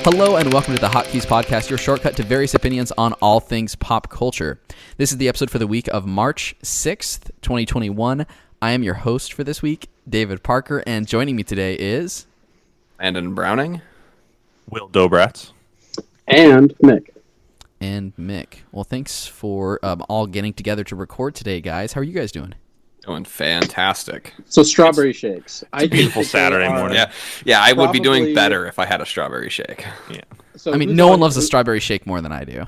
Hello and welcome to the Hotkeys podcast, your shortcut to various opinions on all things pop culture. This is the episode for the week of March 6th, 2021. I am your host for this week, David Parker, and joining me today is... Landon Browning. Wil Dobratz. And Mick. Well, thanks for all getting together to record today, guys. How are you guys doing? Doing fantastic. So strawberry shakes. It's a beautiful Saturday morning. Yeah, I would be doing better if I had a strawberry shake. Yeah. So I mean, no one loves a strawberry shake more than I do.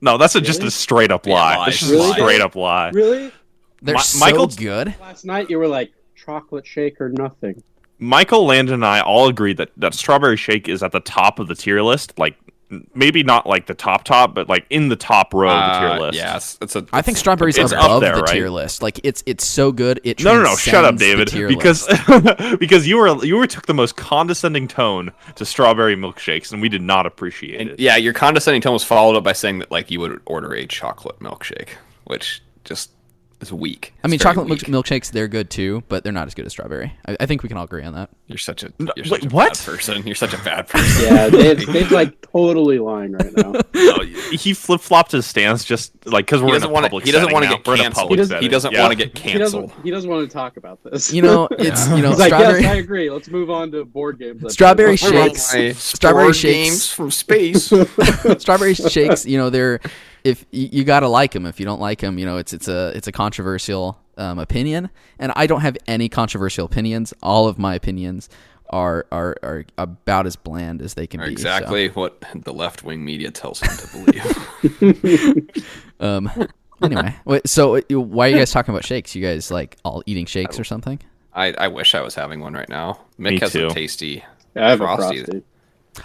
No, that's just a straight up lie. Yeah, That's just Really? a straight up lie. Really? They're Michael- so good. Last night you were like, chocolate shake or nothing. Michael, Landon, and I all agreed that strawberry shake is at the top of the tier list. Like, maybe not like the top, but like in the top row of the tier list. Yes, I think strawberries It's are up above there, the right? tier list. Like it's so good. It No, shut up, transcends the David. tier Because list. because you took the most condescending tone to strawberry milkshakes, and we did not appreciate it. yeah, your condescending tone was followed up by saying that like you would order a chocolate milkshake, which just is weak. I mean, It's very chocolate weak. milkshakes, they're good too, but they're not as good as strawberry. I think we can all agree on that. You're such a wait, what? bad person. You're such a bad person. Yeah, Dave's like totally lying right now. No, he flip flopped his stance just like because we're in a public He doesn't setting want to now. get We're in a canceled. public He setting. doesn't Yeah. want to get He canceled. doesn't want to talk about this. You know, it's He's like, strawberry. yes, I agree. Let's move on to board games. Strawberry I want shakes. my Strawberry board shakes. games from space. Strawberry shakes. You know, they're if you gotta like them. If you don't like them, you know, it's a controversial opinion, and I don't have any controversial opinions. All of my opinions are about as bland as they can be. Exactly what the left wing media tells him to believe. Anyway, so why are you guys talking about shakes? You guys like all eating shakes or something? I wish I was having one right now. Mick Me has too. a tasty I have Frosty. a Frosty.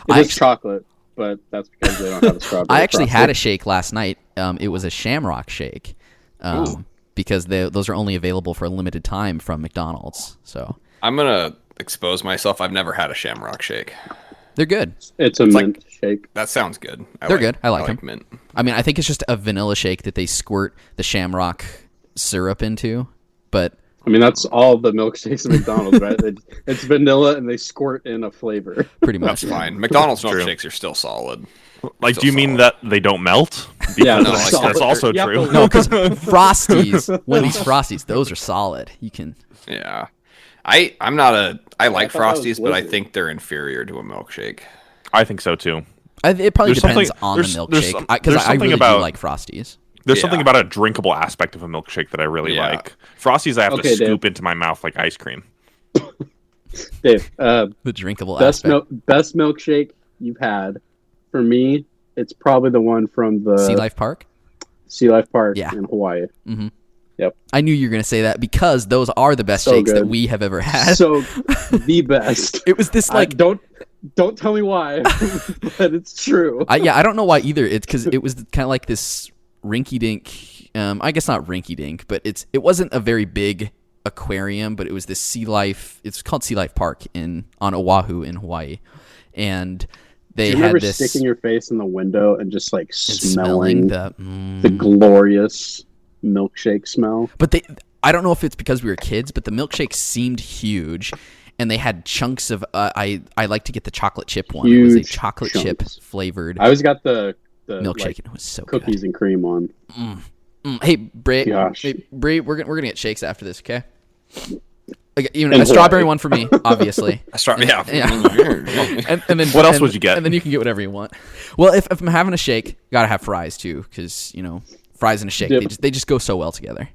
I It's actually- chocolate, but that's because they don't have a strawberry. I actually Frosty. had a shake last night. It was a Shamrock shake, because those are only available for a limited time from McDonald's. So I'm gonna expose myself. I've never had a Shamrock shake. they're good. It's a like- mint shake. That sounds good. They're good. I like 'em. mint. I mean, I think it's just a vanilla shake that they squirt the Shamrock syrup into, but I mean, that's all the milkshakes at McDonald's, right? It's vanilla and they squirt in a flavor. pretty much. That's fine. McDonald's True. milkshakes are still solid. Like, Still do you mean solid. that they don't melt? Yeah, Because no, that's, solid. that's also Yeah, true. but- No, because Frosties, Wendy's Frosties, those are solid. You can. Yeah. I like thought that was Frosties, but I Blizzard. think they're inferior to a milkshake. I think so too. It probably There's depends something- on the there's milkshake because there's I something really about- do like Frosties. There's Yeah. something about a drinkable aspect of a milkshake that I really Yeah. like. Frosties, I have to Okay, Dave. scoop into my mouth like ice cream. Dave, The drinkable best aspect. best milkshake you've had. For me, it's probably the one from the Sea Life Park. Sea Life Park Yeah. in Hawaii. I knew you were going to say that because those are the best So shakes that good. we have ever had. So the best. It was this like don't tell me why, but it's true. I don't know why either. It's because it was kind of like this rinky-dink. I guess not rinky-dink, but it wasn't a very big aquarium, but it was this sea life. It's called Sea Life Park on Oahu in Hawaii, and Do they you had remember this sticking your face in the window and just like and smelling the. the glorious milkshake smell? But I don't know if it's because we were kids, but the milkshake seemed huge, and they had chunks of. I like to get the chocolate chip one. It was a Huge chocolate chip chunks. flavored I always got the milkshake, like, and it was so cookies and cream on. good. Hey, Bray, Gosh. we're gonna get shakes after this, okay? Like, even In a strawberry Hawaii. one for me, obviously. Yeah. And then What else would you get? And then you can get whatever you want. Well, if I'm having a shake, gotta have fries too, because fries and a shake Dip. they just go so well together.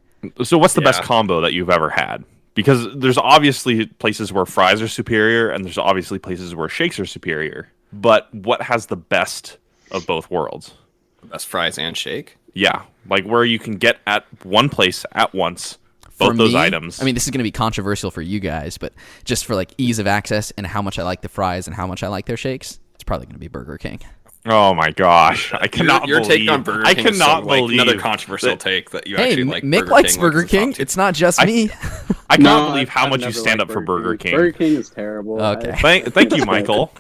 So, what's the best Yeah. combo that you've ever had? Because there's obviously places where fries are superior, and there's obviously places where shakes are superior. But what has the best of both worlds? Best fries and shake. Yeah, like where you can get at one place at once both For those me, items. I mean, this is going to be controversial for you guys, but just for like ease of access and how much I like the fries and how much I like their shakes, it's probably going to be Burger King. oh my gosh, I cannot Your believe. take on Burger I King is cannot so, like, believe another controversial that- take that you Hey, actually like. Mick Burger likes King Burger the top King. two. It's not just me. I cannot No, believe how I've much you never stand liked up for Burger King. Burger King is terrible. Okay. Thank you, Michael.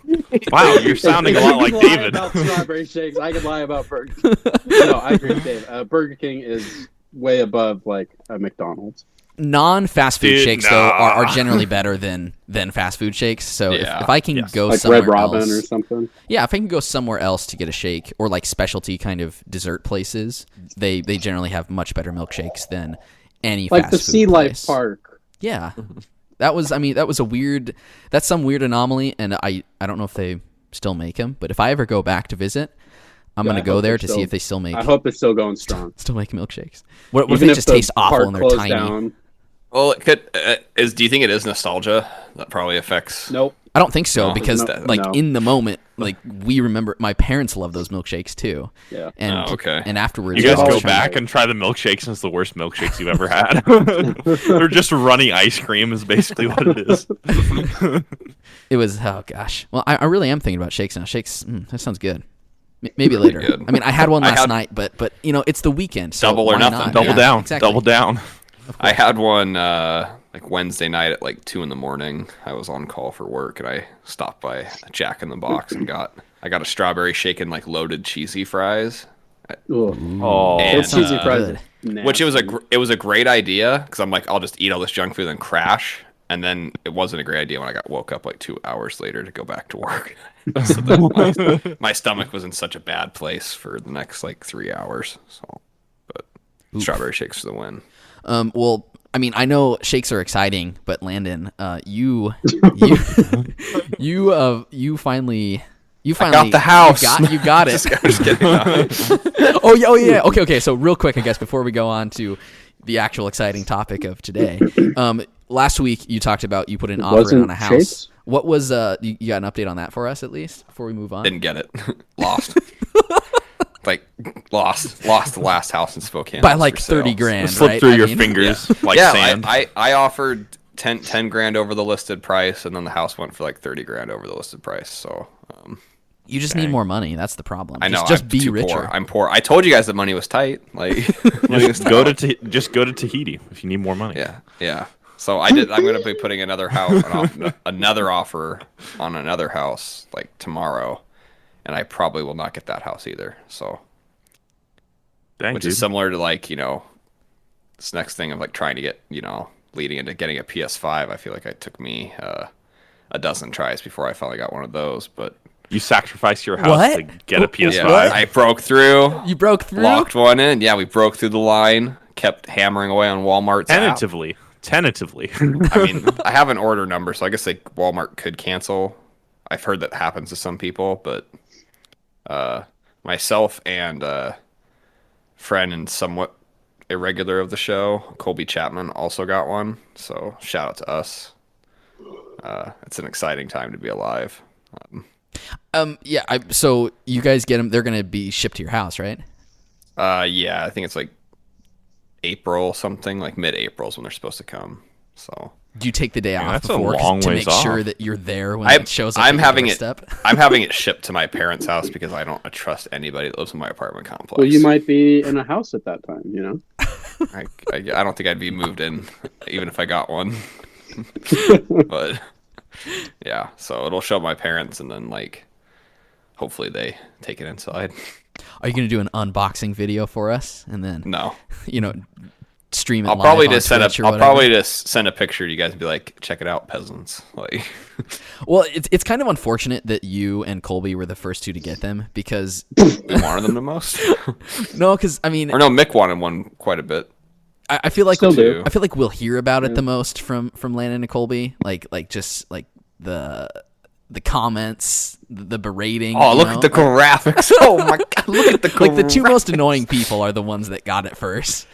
Wow, you're sounding a If lot you like can lie David. About strawberry shakes, I can lie about Burger King. No, I agree with Dave. Burger King is way above like a McDonald's. non-fast food Dude, shakes though are generally better than fast food shakes. So Yeah. if I can go Like somewhere Red Robin else, or something. yeah, if I can go somewhere else to get a shake, or like specialty kind of dessert places, they generally have much better milkshakes than any Like fast the food Sea Life place. Park. Yeah, that's some weird anomaly, and I don't know if they still make them, but if I ever go back to visit, I'm Yeah, gonna I go hope there they're to see still- if they still make I hope it's still going strong. milkshakes. What if Even they just the taste awful park and they're closed tiny? down. Well, it could. Do you think it is nostalgia that probably affects? Nope. I don't think so No, because no. in the moment, like we remember, my parents love those milkshakes too. Yeah. And Oh, okay. and afterwards, You guys we're go always trying back to- and try the milkshakes, and it's the worst milkshakes you've ever had. They're just runny ice cream is basically what it is. It was, oh gosh. Well, I really am thinking about shakes now. Shakes, that sounds good. Maybe later. good. I mean, I had one I last had- night, but it's the weekend. So Double or why nothing. not? Double Yeah, down. Exactly. Double down. I had one like Wednesday night at like 2 a.m. I was on call for work, and I stopped by Jack in the Box and I got a strawberry shaken like loaded cheesy fries, Ugh. Oh, And, Those cheesy fries. good. are nasty. which it was a great idea because I'm like, I'll just eat all this junk food and crash. And then it wasn't a great idea when I woke up like 2 hours later to go back to work. So then my stomach was in such a bad place for the next like 3 hours. So, but strawberry shakes for the win. Well, I mean, I know shakes are exciting, but Landon, you finally got the house. You got it. I'm just kidding. No. Oh yeah. Okay. So real quick, I guess before we go on to the actual exciting topic of today, last week you talked about you put an offer in wasn't on a house. shakes? What was you got an update on that for us at least before we move on? Didn't get it. Lost. Lost the last house in Spokane. By was like for sale. 30 grand, slip right? through I your mean, fingers like Yeah, sand. I offered 10 grand over the listed price, and then the house went for like 30 grand over the listed price. So You just need more money. That's the problem. I know. Just I'm be too richer. Poor. I'm poor. I told you guys the money was tight. Like just go to Tahiti if you need more money. yeah. So I'm going to be putting another offer on another house like tomorrow, and I probably will not get that house either. So, Dang, which dude. is similar to like this next thing of like trying to get leading into getting a PS5. I feel like it took me a dozen tries before I finally got one of those, but. You sacrificed your house What? to get a PS5. Yeah, I broke through. You broke through. Locked one in. Yeah, we broke through the line. Kept hammering away on Walmart's app. Tentatively. I mean, I have an order number, so I guess like Walmart could cancel. I've heard that happens to some people, but myself and friend and somewhat irregular of the show, Colby Chapman, also got one. So shout out to us. It's an exciting time to be alive. Yeah. So you guys get them. They're going to be shipped to your house, right? Yeah, I think it's like April something, like mid-April is when they're supposed to come. So Do you take the day off that's a before long to ways make sure off. that you're there when I'm- it shows up? I'm at your having it. doorstep? I'm having it shipped to my parents' house because I don't trust anybody that lives in my apartment complex. Well, you might be in a house at that time, you know? I don't think I'd be moved in, even if I got one. But yeah, so it'll show my parents, and then like, hopefully they take it inside. Are you going to do an unboxing video for us and then No, stream it? I'll live probably on just send Twitch or I'll whatever? probably just send a picture to you guys and be like, check it out, peasants. Like, Well, it's kind of unfortunate that you and Colby were the first two to get them because we wanted them the most. no, because I mean, Or no, Mick wanted one quite a bit. I feel like Still do. I feel like we'll hear about it the most from Landon and Colby, like just like the comments, the berating. Oh, you look know? at the graphics! Oh my god, look at the Like the two most annoying people are the ones that got it first.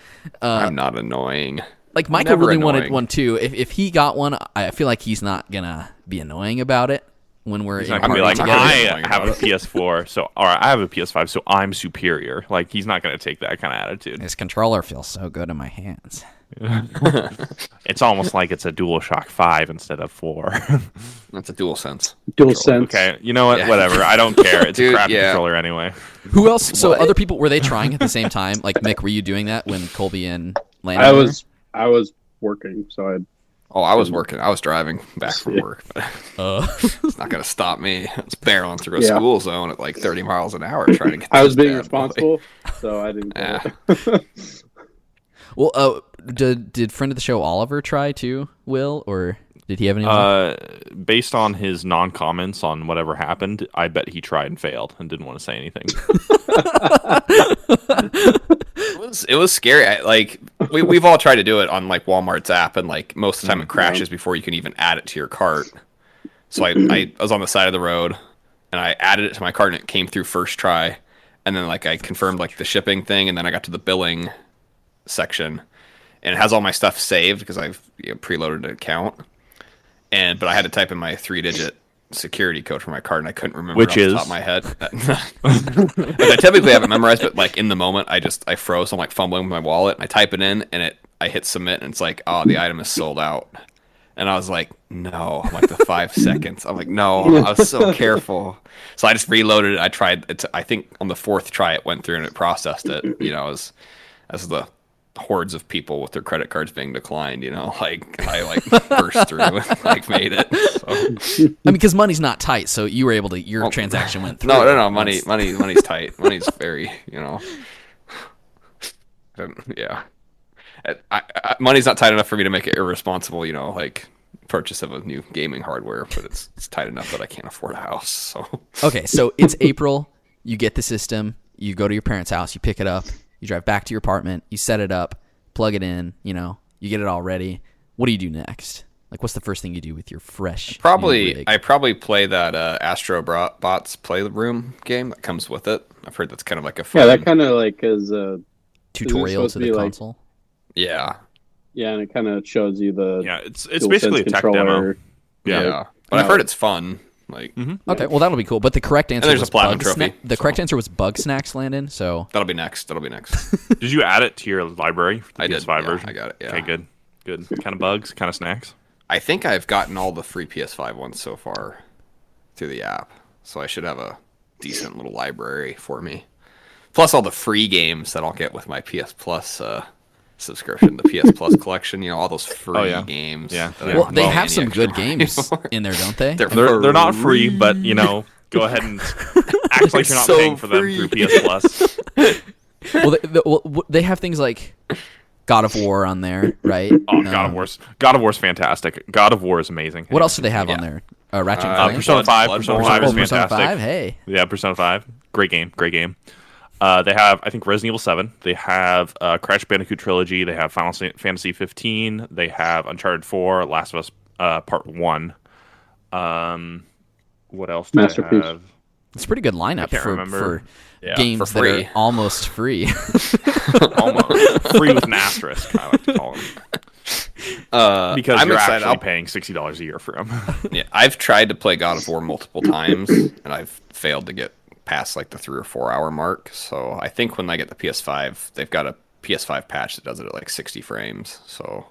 I'm not annoying. Like Michael Never really wanted annoying. one too. If he got one, I feel like he's not gonna be annoying about it when we're He's in not gonna be party like, together. I have a PS4, so or I have a PS5, so I'm superior. Like he's not gonna take that kind of attitude. His controller feels so good in my hands. It's almost like it's a DualShock 5 instead of 4. That's a dual sense. Dual sense. Okay, you know what? Yeah. Whatever. I don't care. It's Dude, a crappy yeah. controller anyway. Who else? So other people, were they trying at the same time? Like Mick, were you doing that when Colby and Landon? I was working, so I Oh, I was working. I was driving back from work, but Uh, it's not gonna stop me. I was barreling through a Yeah. school zone at like 30 miles an hour trying to get. I was this being bad boy. responsible, so I didn't. Yeah. Well, did friend of the show Oliver try too, Will, or did he have any? Based on his non-comments on whatever happened, I bet he tried and failed and didn't want to say anything. It was scary. We've all tried to do it on like Walmart's app, and like most of the time it crashes before you can even add it to your cart. So I was on the side of the road, and I added it to my cart, and it came through first try. And then like I confirmed like the shipping thing, and then I got to the billing section, and it has all my stuff saved because I've preloaded an account. But I had to type in my 3-digit security code for my card, and I couldn't remember Which it is off the top of my head. I typically have it memorized, but like in the moment, I froze. I'm like fumbling with my wallet, and I type it in, and I hit submit, and it's like, oh, the item is sold out. And I was like, no, like the 5 seconds. I'm like, no, I was so careful. So I just reloaded it. I tried it. I think on the 4th try, it went through and it processed it. As the hordes of people with their credit cards being declined, like I like burst through and like made it. So. I mean, because money's not tight, so you were able to. Your transaction went through. No. Money's tight. Money's very, yeah. Money's not tight enough for me to make it irresponsible, like purchase of a new gaming hardware, but it's tight enough that I can't afford a house. So okay, so it's April. You get the system. You go to your parents' house. You pick it up. You drive back to your apartment. You set it up. Plug it in. You get it all ready. What do you do next? Like, what's the first thing you do with your fresh? I probably play that Astro Bots Playroom game that comes with it. I've heard that's kind of like a fun... Yeah, that kind of like is a tutorial to the console. Yeah. Yeah, and it kind of shows you the... Yeah, it's basically a tech demo. Yeah. But I've heard it's fun. Like, Okay, well, that'll be cool. But the correct answer there's was a platinum trophy. The correct answer was Bug Snacks, Landon. So that'll be next. Did you add it to your library for the I did. PS5 version? I got it. Yeah. Okay, good. Kind of bugs, kind of snacks. I think I've gotten all the free PS5 ones so far through the app, so I should have a decent little library for me. Plus all the free games that I'll get with my PS Plus subscription, the PS Plus collection. All those free games. Yeah. Well, they have some good games in there, don't they? They're not free, but go ahead and act like you're not paying for them through PS Plus. Well, they have things like God of War on there, right? Oh, God of War's fantastic. God of War is amazing. What else do they have on there? Ratchet and Clank? Persona 5. Persona 5 is fantastic. Persona 5, hey. Yeah, Persona 5. Great game. They have, I think, Resident Evil 7. They have Crash Bandicoot Trilogy. They have Final Fantasy 15. They have Uncharted 4, Last of Us Part 1. What else do they have? It's a pretty good lineup for games for free. That are almost free. Almost. Free with an asterisk, I like to call them. Because you're excited. Actually paying $60 a year for them. Yeah, I've tried to play God of War multiple times, and I've failed to get past like the 3 or 4 hour mark. So I think when I get the PS5, they've got a PS5 patch that does it at like 60 frames. So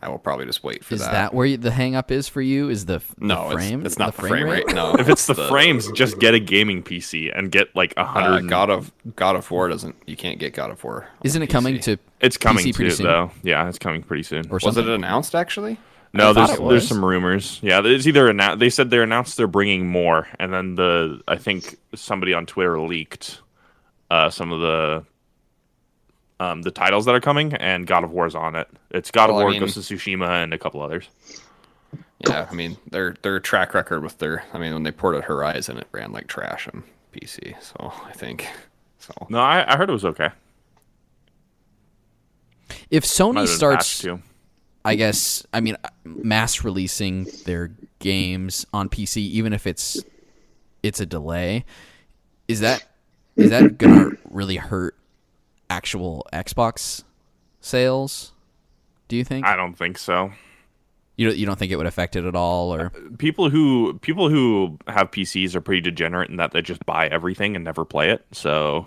I will probably just wait for that. Is that where the hang up is for you? Is the frame? It's not the frame rate. No. If it's the frames, just get a gaming PC and get like 100. God of War doesn't. You can't get God of War. Isn't it coming to? It's coming PC pretty too, soon? though. Yeah, it's coming pretty soon. Or was it announced actually? No, there's some rumors. Yeah, there's either they said they announced they're bringing more, and then I think somebody on Twitter leaked some of the titles that are coming, and God of War's on it. It's God of War, Ghost of Tsushima, and a couple others. Yeah, I mean their track record with when they ported Horizon, it ran like trash on PC. So I think No, I heard it was okay. If Sony starts, I guess, mass releasing their games on PC, even if it's a delay, is that gonna really hurt actual Xbox sales? Do you think? I don't think so. You don't think it would affect it at all, or people who have PCs are pretty degenerate in that they just buy everything and never play it. So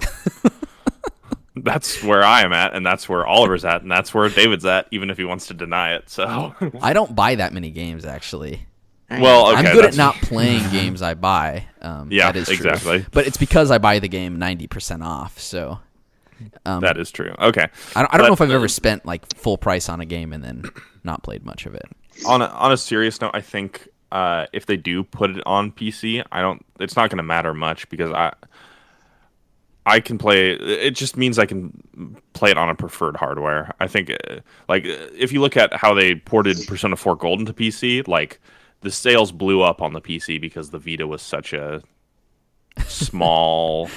that's where I am at, and that's where Oliver's at, and that's where David's at, even if he wants to deny it. So I don't buy that many games, actually. Well, okay, I'm good at not playing games I buy. Yeah, that is true. exactly. But it's because I buy the game 90% off. So that is true. Okay, I don't know if I've ever spent like full price on a game and then not played much of it. On a serious note, I think if they do put it on PC, it's not going to matter much because I can play. It just means I can play it on a preferred hardware. I think, if you look at how they ported Persona 4 Golden to PC, like the sales blew up on the PC because the Vita was such a small,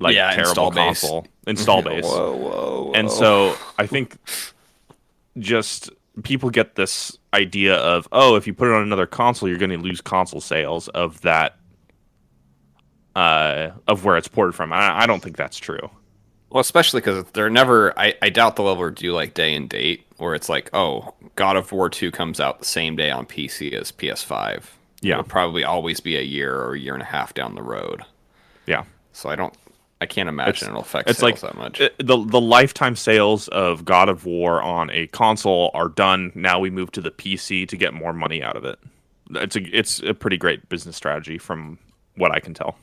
terrible console install base. Whoa. And so I think just people get this idea of, if you put it on another console, you're going to lose console sales of that. Of where it's ported from. I don't think that's true. Well, especially because they're never. I doubt they'll ever do like day and date where it's like, God of War 2 comes out the same day on PC as PS5. Yeah, it'll probably always be a year or a year and a half down the road. Yeah. So I can't imagine it'll affect sales like, that much. The lifetime sales of God of War on a console are done. Now we move to the PC to get more money out of it. It's a pretty great business strategy from what I can tell.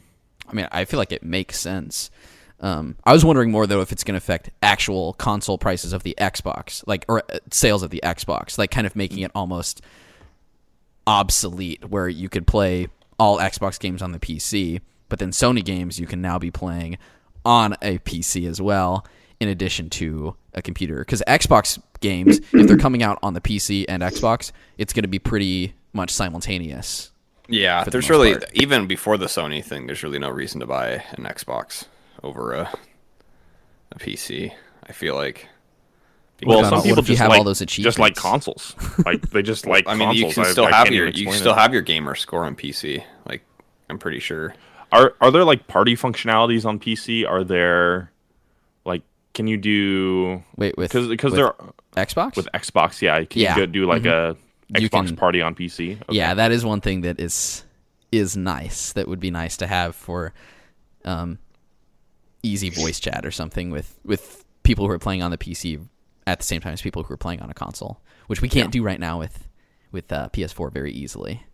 I mean, I feel like it makes sense. I was wondering more, though, if it's going to affect actual console prices of the Xbox, or sales of the Xbox, kind of making it almost obsolete, where you could play all Xbox games on the PC, but then Sony games you can now be playing on a PC as well, in addition to a computer. Because Xbox games, if they're coming out on the PC and Xbox, it's going to be pretty much simultaneous. Yeah, there's really, even before the Sony thing, there's really no reason to buy an Xbox over a PC, I feel like. Well, some people just have all those achievements. Just like consoles. They just like I mean, consoles. you can still have your gamer score on PC. I'm pretty sure. Are there party functionalities on PC? Are there can you do because they're Xbox? With Xbox, yeah. Can you go do a Xbox party on PC? Okay. Yeah, that is one thing that is nice. That would be nice to have for easy voice chat or something with people who are playing on the PC at the same time as people who are playing on a console, which we can't do right now with PS4 very easily.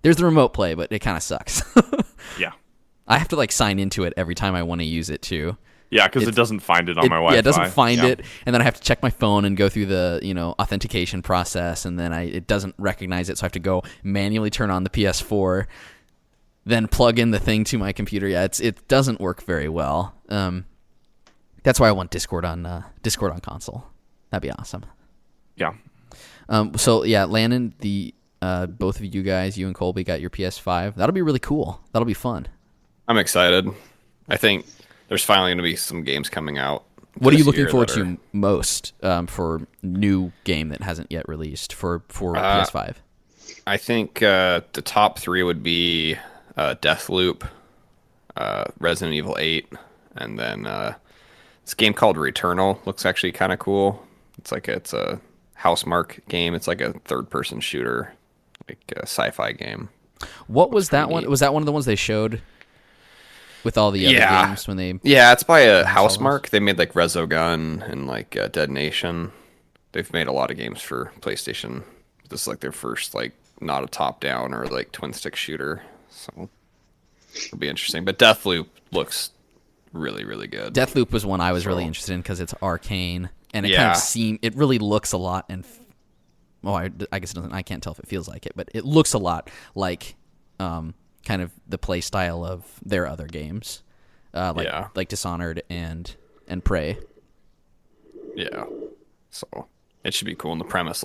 There's the remote play, but it kind of sucks. Yeah. I have to sign into it every time I want to use it too. Yeah, because it doesn't find it on my Wi-Fi. Yeah, it doesn't find it, and then I have to check my phone and go through the authentication process, and then it doesn't recognize it, so I have to go manually turn on the PS4, then plug in the thing to my computer. Yeah, it doesn't work very well. That's why I want Discord on console. That'd be awesome. Yeah. So yeah, Landon, both of you guys, you and Colby, got your PS5. That'll be really cool. That'll be fun. I'm excited. I think there's finally going to be some games coming out. What are you looking forward to most for new game that hasn't yet released for PS5? I think the top 3 would be Deathloop, Resident Evil 8, and then this game called Returnal. Looks actually kind of cool. It's a Housemarque game. It's like a third-person shooter, a sci-fi game. What was that one? Was that one of the ones they showed with all the other games when they? Yeah, it's by a Housemarque. They made Resogun and Dead Nation. They've made a lot of games for PlayStation. This is their first not a top-down or twin stick shooter. So it'll be interesting. But Deathloop looks really, really good. Deathloop was one I was really interested in because it's Arkane, and it kind of it really looks a lot and. I guess it doesn't. I can't tell if it feels like it, but it looks a lot like kind of the play style of their other games, like Dishonored and Prey. Yeah, so it should be cool. And the premise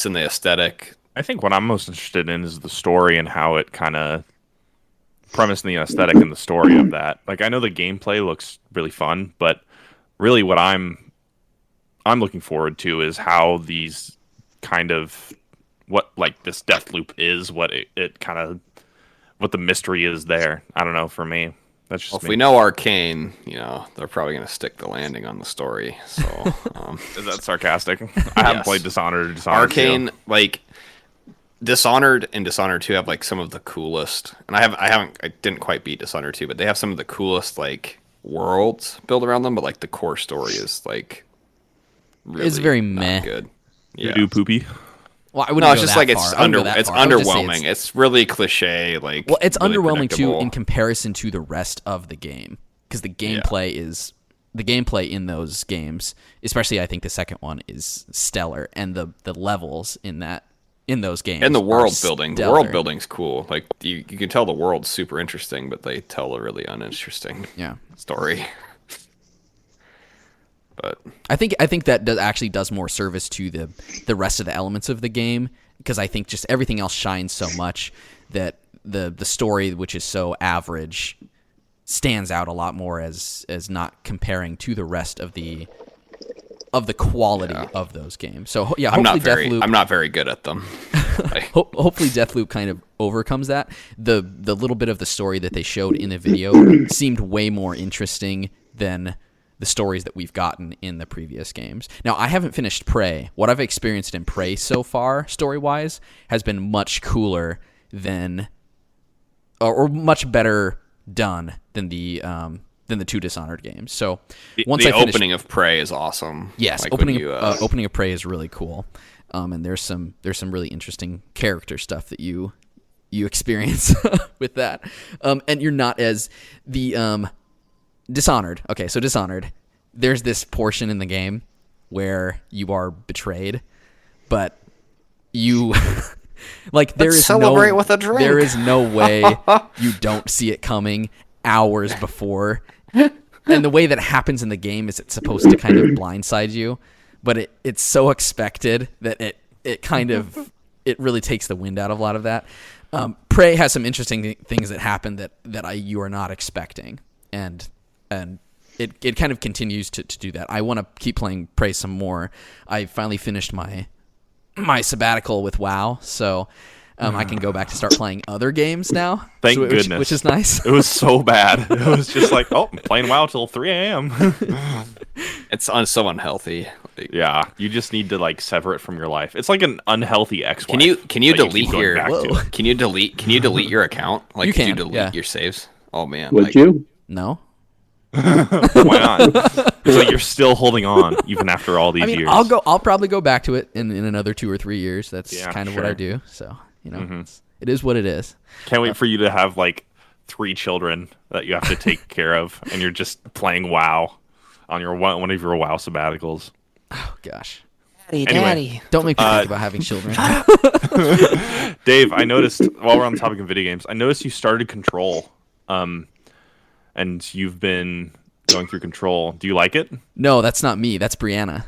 and the aesthetic. I think what I'm most interested in is the story and how it kind of premise and the aesthetic and the story of that. I know the gameplay looks really fun, but really what I'm looking forward to is how these kind of what this Deathloop is, what it kind of what the mystery is there. I don't know, for me. That's just if we know Arkane, they're probably going to stick the landing on the story. So is that sarcastic? I haven't played Dishonored. Arkane, Dishonored and Dishonored 2 have some of the coolest, and I didn't quite beat Dishonored 2, but they have some of the coolest worlds built around them, but the core story is really it's very meh. Good. Yeah. Do poopy. Well, I wouldn't it's just it's underwhelming. It's really cliche. It's really underwhelming too in comparison to the rest of the game, because the gameplay in those games, especially I think the second one, is stellar, and the levels in that in those games. And the world are building. The stellar. world building's cool. Like you can tell the world's super interesting, but they tell a really uninteresting story. But I think that actually does more service to the rest of the elements of the game, because I think just everything else shines so much that the story, which is so average, stands out a lot more as not comparing to the rest of the quality of those games. So yeah, I'm hopefully I'm not very good at them. hopefully Deathloop kind of overcomes that. The little bit of the story that they showed in the video seemed way more interesting than the stories that we've gotten in the previous games. Now, I haven't finished Prey. What I've experienced in Prey so far, story-wise, has been much cooler than, or much better done than the two Dishonored games. So once the I finish, opening of Prey is awesome. yes, Like opening when opening of Prey is really cool, and there's some really interesting character stuff that you experience with that, and you're not as the Dishonored. Okay, so Dishonored, there's this portion in the game where you are betrayed, but you like Let's celebrate with a drink. There is no way you don't see it coming hours before. And the way that happens in the game is it's supposed to kind of blindside you, but it's so expected that it kind of it really takes the wind out of a lot of that. Prey has some interesting things that happen that you are not expecting, and it kind of continues to do that. I want to keep playing Prey some more. I finally finished my sabbatical with WoW, so I can go back to start playing other games now. Thank goodness. Which is nice. It was so bad. It was just like, I'm playing WoW till 3 a.m. It's so unhealthy. Yeah, you just need to sever it from your life. It's like an unhealthy ex-wife. Can you delete keep going your back to it. Can you delete your account? Like You can you can, delete yeah. your saves? Oh man. Would you? No. Why not? It's like you're still holding on even after all these years. I'll probably go back to it in another 2 or 3 years. That's kind of what I sure. do. So it is what it is. Can't wait for you to have 3 children that you have to take care of, and you're just playing WoW on your one of your WoW sabbaticals. Oh gosh. Anyway, Don't make me think about having children. Dave, I noticed while we're on the topic of video games, I noticed you started Control, and you've been going through Control. Do you like it? No, that's not me. That's Brianna.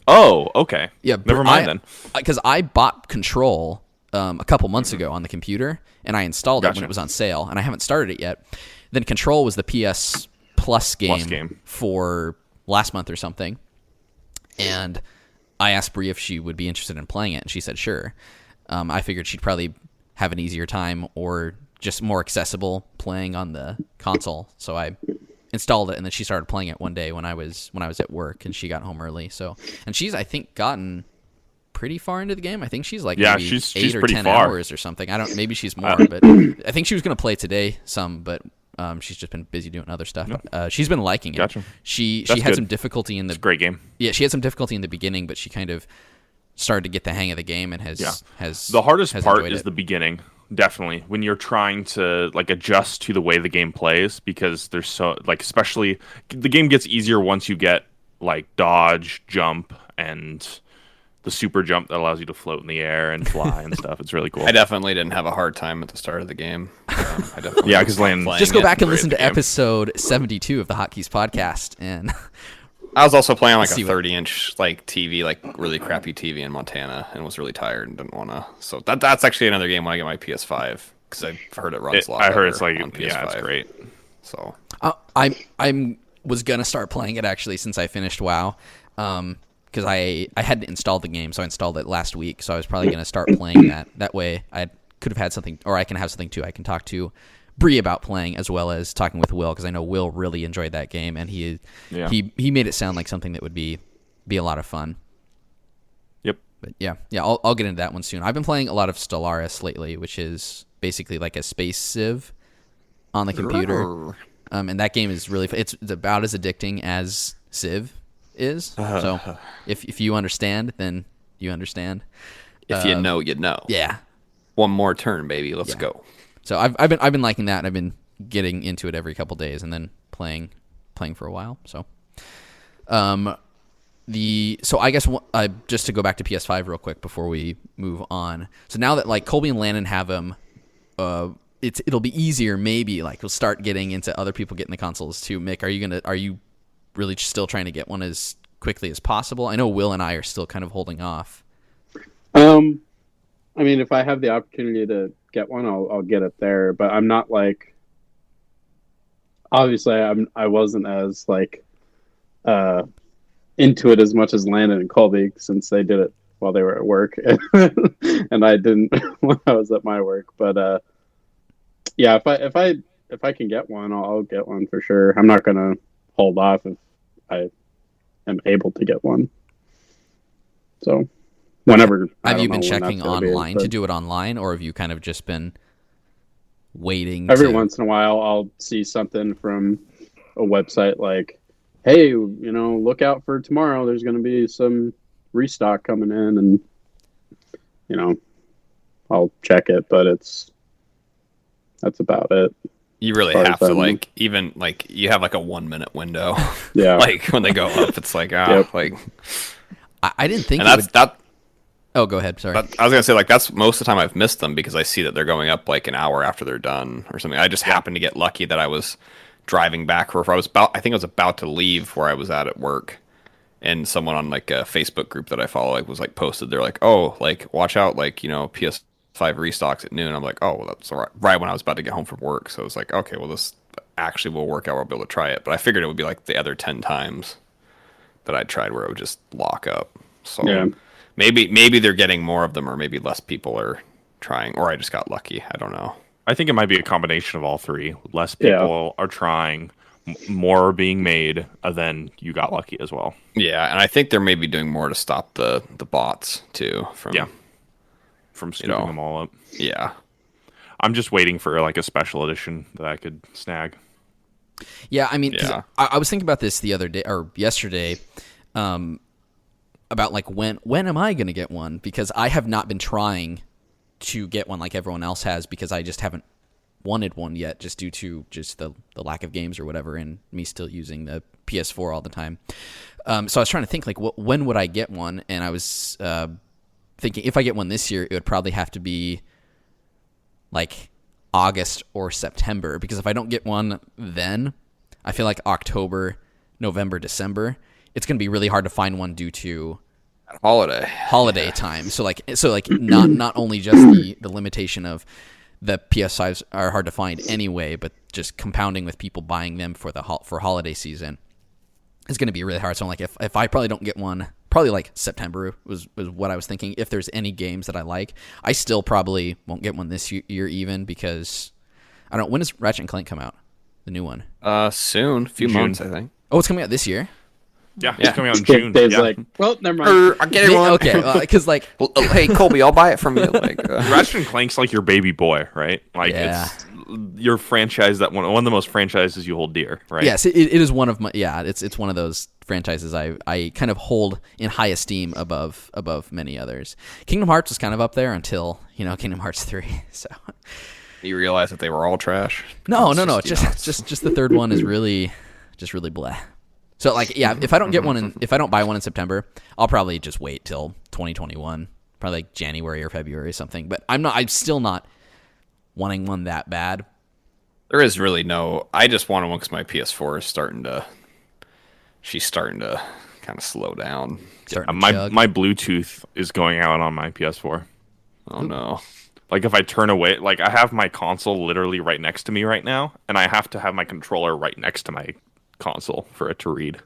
Oh, okay. Yeah, never mind then. Because I bought Control a couple months ago on the computer, and I installed it when it was on sale, and I haven't started it yet. Then Control was the PS Plus game for last month or something, and I asked Bri if she would be interested in playing it, and she said sure. I figured she'd probably have an easier time or just more accessible playing on the console, so I installed it, and then she started playing it one day when I was at work, and she got home early. So, and she's I think gotten pretty far into the game. I think she's maybe she's 8 or pretty 10 far. hours or something. Maybe she's more, but I think she was going to play today some, but she's just been busy doing other stuff. She's been liking it. Gotcha. She That's had good. some difficulty in the It's a great game. Yeah, she had some difficulty in the beginning, but she kind of started to get the hang of the game and has The hardest has part enjoyed is it. the beginning, definitely, when you're trying to adjust to the way the game plays, because there's so especially the game gets easier once you get dodge, jump, and the super jump that allows you to float in the air and fly and stuff. It's really cool. I definitely didn't have a hard time at the start of the game. I definitely Yeah, 'cause Landon- playing Just go it back and right listen at to the game. episode 72 of the Hotkeys podcast, and I was also playing a See what- 30-inch TV, really crappy TV in Montana, and was really tired and didn't want to. So that's actually another game when I get my PS5, because I've heard it runs a lot. I heard better it's on PS5. it's great. So I was gonna start playing it actually since I finished WoW, because I hadn't installed the game, so I installed it last week. So I was probably gonna start playing that. That way, I could have had something, or I can have something too. I can talk to Bree about playing, as well as talking with Will, because I know Will really enjoyed that game, and he made it sound like something that would be a lot of fun. Yep. But yeah, I'll get into that one soon. I've been playing a lot of Stellaris lately, which is basically like a space civ on the computer. And that game is really it's about as addicting as Civ is. So if you understand, then you understand. if you know, you know. Yeah. One more turn, baby. Let's go. So I've been liking that, and I've been getting into it every couple days, and then playing for a while. So, So I guess just to go back to PS5 real quick before we move on. So now that like Colby and Landon have them, it'll be easier. Maybe like we'll start getting into other people getting the consoles too. Mick, are you really still trying to get one as quickly as possible? I know Will and I are still kind of holding off. I mean, if I have the opportunity to get one, I'll get it there. But I'm not like, obviously, I wasn't as like into it as much as Landon and Colby since they did it while they were at work, and I didn't when I was at my work. But yeah, if I can get one, I'll get one for sure. I'm not gonna hold off if I am able to get one. So. Whenever have you been checking online to do it online, or have you kind of just been waiting? Every once in a while, I'll see something from a website like, "Hey, look out for tomorrow. There's going to be some restock coming in," and I'll check it. But that's about it. You really have to even you have like a 1 minute window. Yeah, like when they go up, it's like Yep. like I didn't think. And that. Oh, go ahead. Sorry. I was gonna say that's most of the time I've missed them because I see that they're going up like an hour after they're done or something. I just happened to get lucky that I was driving back, or if I think I was about to leave where I was at work, and someone on like a Facebook group that I follow was like posted. They're like, "Oh, like watch out, like PS5 restocks at noon." I'm like, "Oh, well, that's all right." Right when I was about to get home from work, so I was like, "Okay, well this actually will work out. I'll be able to try it." But I figured it would be like the other 10 times that I tried where it would just lock up. So. Yeah. Maybe they're getting more of them, or maybe less people are trying, or I just got lucky. I don't know. I think it might be a combination of all three. Less people are trying, more are being made, and then you got lucky as well. Yeah, and I think they're maybe doing more to stop the bots too from scooping them all up. Yeah, I'm just waiting for like a special edition that I could snag. Yeah, I mean, I was thinking about this the other day or yesterday. About like when am I going to get one? Because I have not been trying to get one like everyone else has because I just haven't wanted one yet, just due to just the lack of games or whatever, and me still using the PS4 all the time. So I was trying to think like when would I get one, and I was thinking if I get one this year, it would probably have to be like August or September, because if I don't get one then, I feel like October, November, December, it's going to be really hard to find one due to holiday time. So not only just the limitation of the PS5s are hard to find anyway, but just compounding with people buying them for holiday season is going to be really hard. So I'm like, if I probably don't get one, probably like September was what I was thinking. If there's any games that I like, I still probably won't get one this year even, because I don't know, when does Ratchet and Clank come out? The new one? Soon, a few months, I think. Oh, it's coming out this year? Yeah, it's coming out in June. Dave's like, well, never mind. I'll get it one. Okay, because like, hey Colby, I'll buy it from you. Like, Ratchet and Clank's like your baby boy, right? Like it's your franchise that one of the most franchises you hold dear, right? Yes, it is one of my it's one of those franchises I kind of hold in high esteem above many others. Kingdom Hearts is kind of up there until Kingdom Hearts 3. So you realize that they were all trash? No. Just the third one is really bleh. So like, yeah, if I don't buy one in September, I'll probably just wait till 2021, probably like January or February or something. But I'm still not wanting one that bad. There is really no. I just want one because my PS4 is starting to kind of slow down. My Bluetooth is going out on my PS4. Oh no. Like if I turn away, like I have my console literally right next to me right now, and I have to have my controller right next to my console for it to read.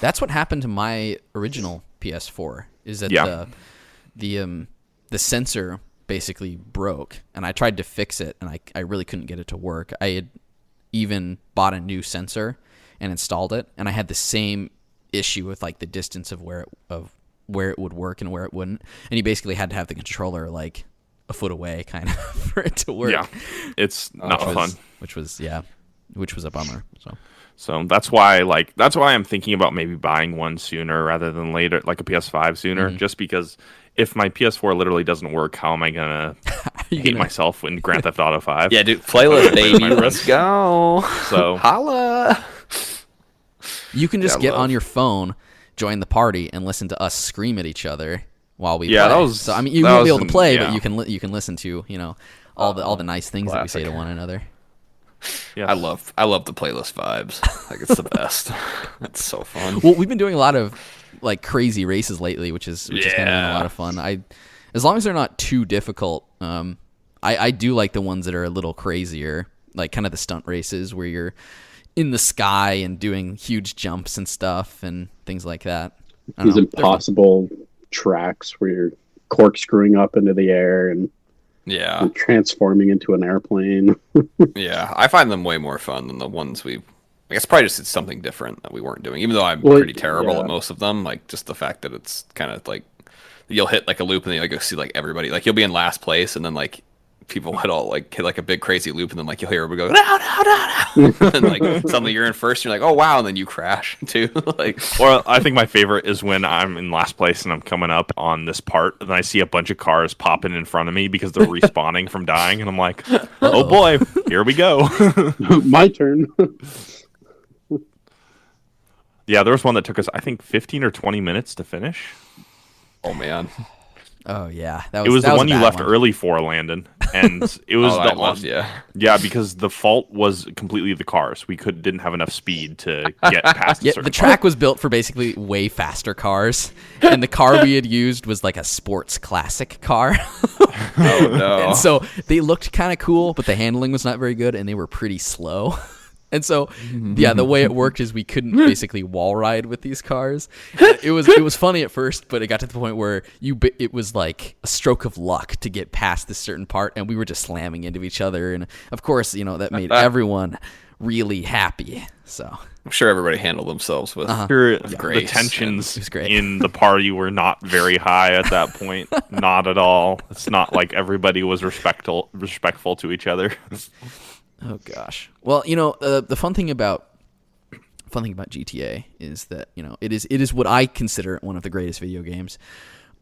That's what happened to my original PS4. Is that the sensor basically broke, and I tried to fix it, and I really couldn't get it to work. I had even bought a new sensor and installed it, and I had the same issue with like the distance of where it would work and where it wouldn't. And you basically had to have the controller like a foot away, kind of, for it to work. Yeah, it's not fun. Which was a bummer. So that's why I'm thinking about maybe buying one sooner rather than later, like a PS5 sooner, just because if my PS4 literally doesn't work, how am I gonna hate myself in Grand Theft Auto 5? Yeah, dude, playlist, baby, let's go. So holla. You can just get on your phone, join the party and listen to us scream at each other while we Yeah, play. that was- so I mean, you that won't be was able to an- play, yeah. but you can listen to all the nice things that we say to one another. Yes. I love the playlist vibes. Like it's the best. It's so fun. Well, we've been doing a lot of like crazy races lately, which is kind of been a lot of fun. As long as they're not too difficult, I do like the ones that are a little crazier, like kind of the stunt races where you're in the sky and doing huge jumps and stuff and things like that. These impossible tracks where you're corkscrewing up into the air and Yeah. transforming into an airplane. Yeah. I find them way more fun than the ones I guess probably just it's something different that we weren't doing. Even though I'm pretty terrible at most of them, like just the fact that it's kind of like you'll hit like a loop and then you'll see like everybody, like you'll be in last place and then like people would all like hit like a big crazy loop and then like you'll hear everybody go no, and like suddenly you're in first and you're like, oh wow, and then you crash too. Like, Or I think my favorite is when I'm in last place and I'm coming up on this part and I see a bunch of cars popping in front of me because they're respawning from dying and I'm like, oh boy, here we go. My turn. Yeah, there was one that took us I think 15 or 20 minutes to finish. oh man. Oh yeah, that It was the a one you bad left one. early for, Landon, and it was I loved, yeah. Yeah, because the fault was completely the cars. We didn't have enough speed to get past. Yeah, the track was built for basically way faster cars, and the car we had used was like a sports classic car. Oh no. And so they looked kind of cool, but the handling was not very good, and they were pretty slow. And so, yeah, the way it worked is we couldn't basically wall ride with these cars. It was funny at first, but it got to the point where it was like a stroke of luck to get past this certain part, and we were just slamming into each other. And of course, that made everyone really happy. So I'm sure everybody handled themselves with Sure, grace. the tensions It was great. in the party were not very high at that point. Not at all. It's not like everybody was respectful to each other. Oh gosh. Well, the fun thing about GTA is that it is what I consider one of the greatest video games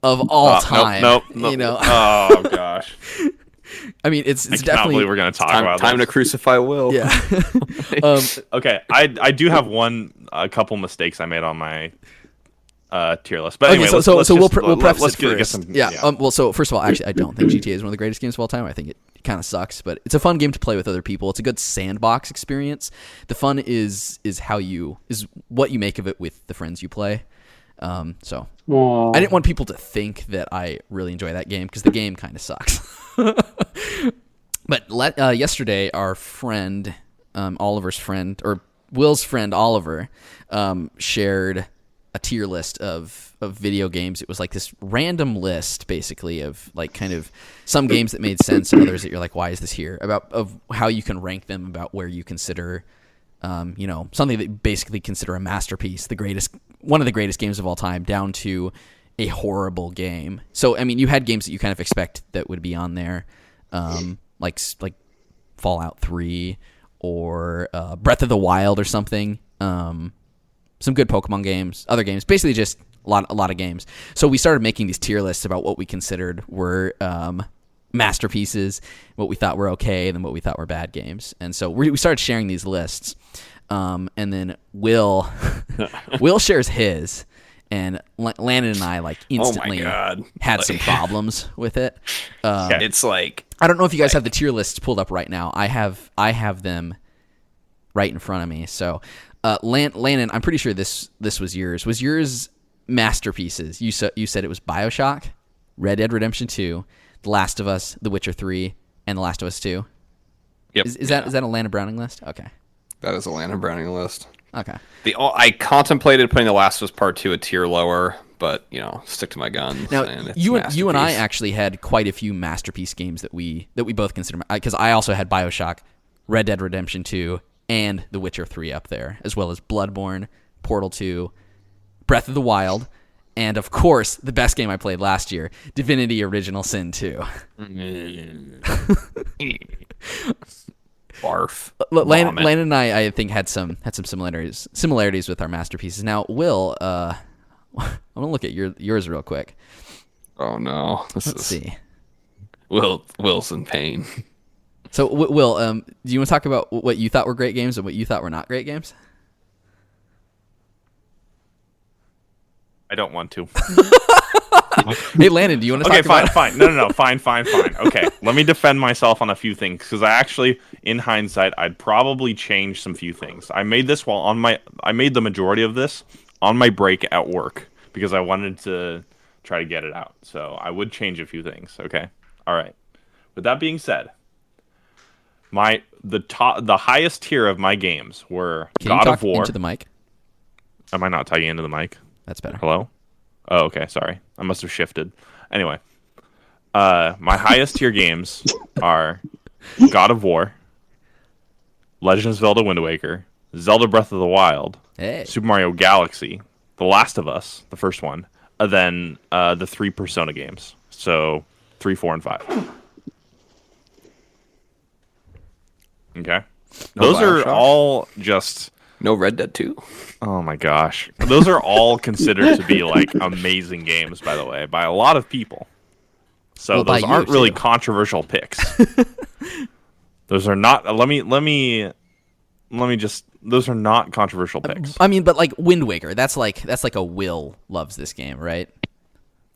of all time. Nope. Oh gosh. I mean, it's I cannot definitely believe we're going to talk about Time to this. crucify Will. yeah. Okay, I do have a couple mistakes I made on my tier list. But anyway, Okay, so we'll preface let's it get first. some. Well, so first of all, actually, I don't think GTA is one of the greatest games of all time. I think it kind of sucks, but it's a fun game to play with other people. It's a good sandbox experience. The fun is what you make of it with the friends you play. So Aww. I didn't want people to think that I really enjoy that game because the game kind of sucks. But yesterday, our friend, Oliver's friend, or Will's friend Oliver, shared a tier list of video games. It was like this random list, basically, of like kind of some games that made sense and others that you're like, why is this here? Of how you can rank them, about where you consider, something that you basically consider a masterpiece, one of the greatest games of all time, down to a horrible game. So, I mean, you had games that you kind of expect that would be on there, like Fallout 3 or Breath of the Wild or something. Some good Pokemon games, other games, basically just a lot of games. So we started making these tier lists about what we considered were masterpieces, what we thought were okay, and then what we thought were bad games. And so we started sharing these lists. And then Will shares his, and Landon and I like instantly had some problems with it. It's like, I don't know if you guys have the tier lists pulled up right now. I have them right in front of me. So Landon, I'm pretty sure this was yours. Was yours masterpieces? You said it was BioShock, Red Dead Redemption 2, The Last of Us, The Witcher 3, and The Last of Us 2. yep. Is that a Landon Browning list? Okay. That is a Landon Browning list. Okay. I contemplated putting The Last of Us Part 2 a tier lower, but stick to my guns. Now, and it's you a and I masterpiece. actually had quite a few masterpiece games that we both consider, because I also had BioShock, Red Dead Redemption 2, and The Witcher 3 up there, as well as Bloodborne, Portal 2, Breath of the Wild, and of course, the best game I played last year, Divinity Original Sin 2. Barf. Landon and I think had some similarities with our masterpieces. Now, Will, I'm gonna look at yours real quick. Oh no. Let's see. Will's in pain. So, Will, do you want to talk about what you thought were great games and what you thought were not great games? I don't want to. Hey, Landon, do you want to talk about fine. No. Fine. Okay, let me defend myself on a few things because I actually, in hindsight, I'd probably change some few things. I made this I made the majority of this on my break at work because I wanted to try to get it out. So I would change a few things. Okay, all right. With that being said, the highest tier of my games were Can God you talk of War. into the mic? Am I not talking into the mic? That's better. Hello? Oh, okay. Sorry. I must have shifted. Anyway, my highest tier games are God of War, Legend of Zelda Wind Waker, Zelda Breath of the Wild, Super Mario Galaxy, The Last of Us, the first one, and then the 3 Persona games. So 3, 4, and 5. Okay. Those are all just... No Red Dead 2? Oh my gosh. Those are all considered to be like amazing games, by the way, by a lot of people. So those aren't really controversial picks. Those are not let me just those are not controversial picks. I mean, but like Wind Waker, that's like a Will loves this game, right?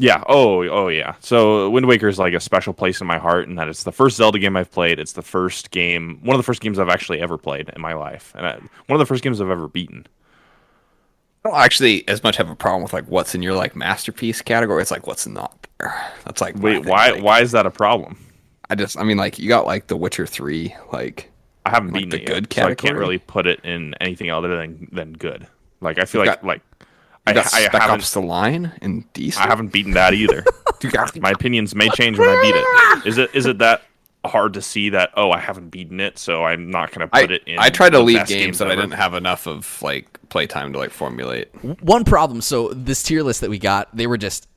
Yeah. Oh yeah. So Wind Waker is like a special place in my heart, in that it's the first Zelda game I've played. It's the first game, one of the first games I've actually ever played in my life, and one of the first games I've ever beaten. I don't actually as much have a problem with like what's in your like masterpiece category. It's like what's not there. That's like wait, why is that a problem? I mean like you got like The Witcher 3, like I haven't like beaten the it good yet, so I category. can't really put it in anything other than good. Like I feel like You got I Spec haven't Ops: The Line and decent. I haven't beaten that either. My opinions may change when I beat it. Is it that hard to see that? Oh, I haven't beaten it, so I'm not going to put it in. I tried to the leave best games that ever. I didn't have enough of like playtime to like formulate. One problem. So this tier list that we got, they were just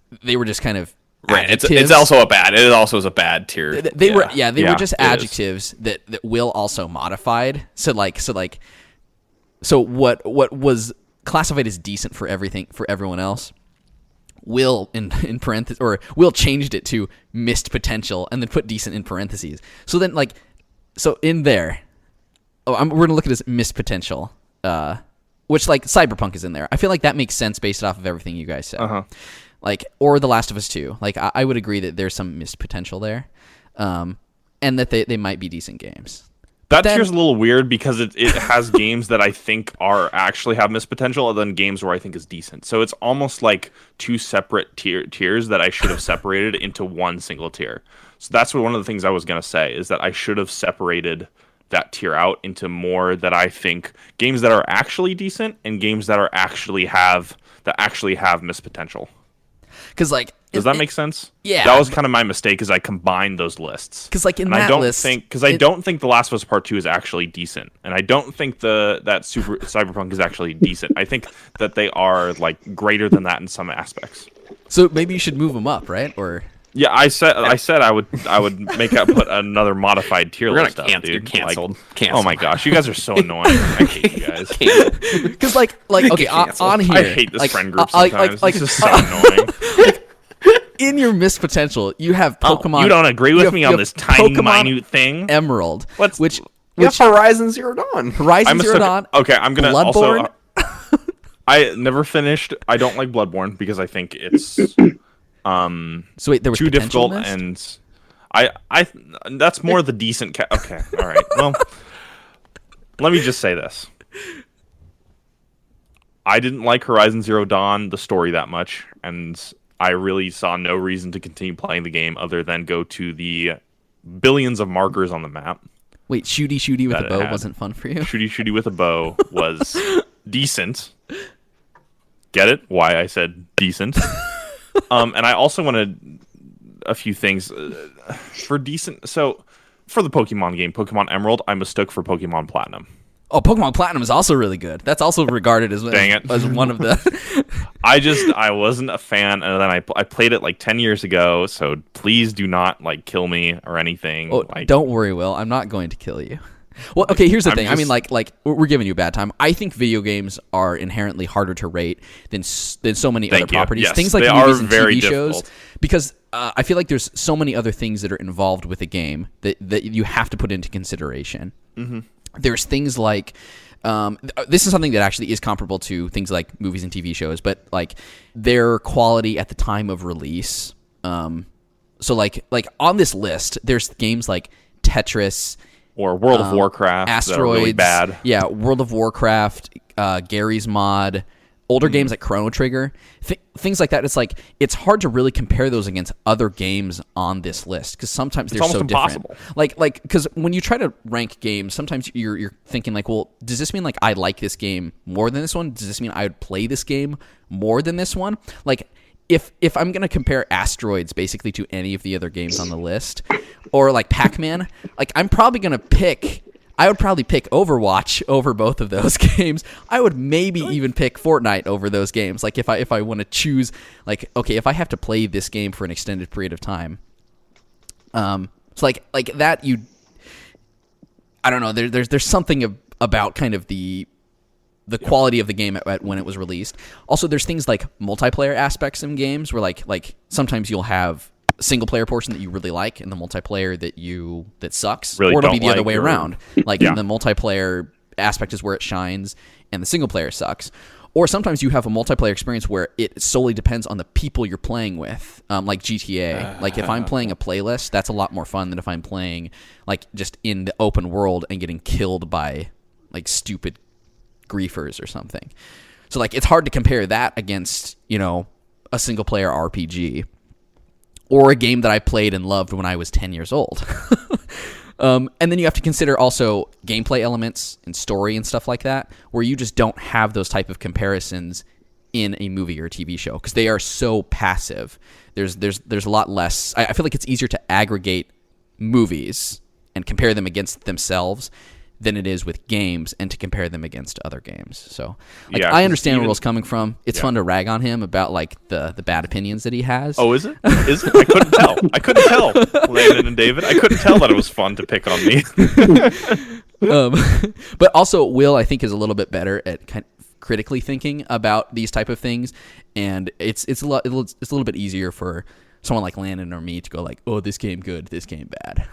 kind of Right. It's adjectives. also a bad. It also is a bad tier. They were Yeah, just it adjectives that Will also modified. So what was classified as decent for everyone else, Will in parentheses, or Will changed it to missed potential and then put decent in parentheses. So then in there, we're gonna look at this missed potential, which like Cyberpunk is in there. I feel like that makes sense based off of everything you guys said. Like, or The Last of Us 2. Like, I would agree that there's some missed potential there, and that they might be decent games. That tier's a little weird because it has games that I think actually have missed potential, and then games where I think is decent. So it's almost like two separate tiers that I should have separated into one single tier. So that's one of the things I was going to say, is that I should have separated that tier out into more that I think games that are actually decent and games that actually have missed potential. Because like, does that make sense? Yeah, that was kind of my mistake, is I combined those lists. Because like I don't think The Last of Us Part 2 is actually decent, and I don't think that Cyberpunk is actually decent. I think that they are like greater than that in some aspects. So maybe you should move them up, right? Or yeah, I said I would put another modified tier list up, dude. You're canceled. Oh my gosh, you guys are so annoying. I hate you guys. Because like okay, on here, I hate this friend group sometimes. Like, this is so annoying. In your missed potential, you have Pokemon. You don't agree with me on this tiny, minute thing? Emerald. Which Horizon Zero Dawn. Horizon Zero Dawn. Okay, I'm gonna Bloodborne? also. I never finished. I don't like Bloodborne because I think it's so wait, there was too difficult, missed? and I that's more the decent. Okay, all right. Well, let me just say this. I didn't like Horizon Zero Dawn, the story, that much, and I really saw no reason to continue playing the game other than go to the billions of markers on the map. Wait, shooty with a bow wasn't fun for you? Shooty with a bow was decent. Get it? Why I said decent. And I also wanted a few things for decent. So for the Pokemon game, Pokemon Emerald, I mistook for Pokemon Platinum. Oh, Pokemon Platinum is also really good. That's also regarded as one of the. I wasn't a fan, and then I played it like 10 years ago. So please do not like kill me or anything. Oh, don't worry, Will. I'm not going to kill you. Well, okay. Here's the thing. I mean, like we're giving you a bad time. I think video games are inherently harder to rate than so many other properties. Yes, things like they movies are and very TV difficult. shows, because I feel like there's so many other things that are involved with a game that you have to put into consideration. Mm-hmm. There's things like this is something that actually is comparable to things like movies and TV shows, but like their quality at the time of release. So like on this list, there's games like Tetris or World of Warcraft, Asteroids, that are really bad. Yeah, World of Warcraft, Gary's Mod, older games like Chrono Trigger, things like that. It's like it's hard to really compare those against other games on this list because sometimes they're so impossible. different. Like because when you try to rank games, sometimes you're thinking like, well, does this mean like I like this game more than this one? Does this mean I would play this game more than this one? Like if I'm gonna compare Asteroids basically to any of the other games on the list, or like Pac-Man, like I would probably pick Overwatch over both of those games. I would maybe even pick Fortnite over those games. Like if I want to choose, like, okay, if I have to play this game for an extended period of time, it's like that. I don't know. There's something about kind of the quality of the game at when it was released. Also, there's things like multiplayer aspects in games where like sometimes you'll have single player portion that you really like and the multiplayer that sucks, really or it'll be the don't other way like, around. Like Yeah. the multiplayer aspect is where it shines and the single player sucks. Or sometimes you have a multiplayer experience where it solely depends on the people you're playing with, like GTA. Like if I'm playing a playlist, that's a lot more fun than if I'm playing like just in the open world and getting killed by like stupid griefers or something. So like it's hard to compare that against, a single player RPG. Or a game that I played and loved when I was 10 years old. And then you have to consider also gameplay elements and story and stuff like that, where you just don't have those type of comparisons in a movie or a TV show because they are so passive. There's a lot less. I feel like it's easier to aggregate movies and compare them against themselves than it is with games and to compare them against other games. So I understand where Will's coming from. It's fun to rag on him about like the bad opinions that he has. Oh, is it? Is it? I couldn't tell. Landon and David, I couldn't tell that it was fun to pick on me. But also Will, I think, is a little bit better at kind of critically thinking about these type of things, and it's a little bit easier for someone like Landon or me to go like, oh, this game good, this game bad.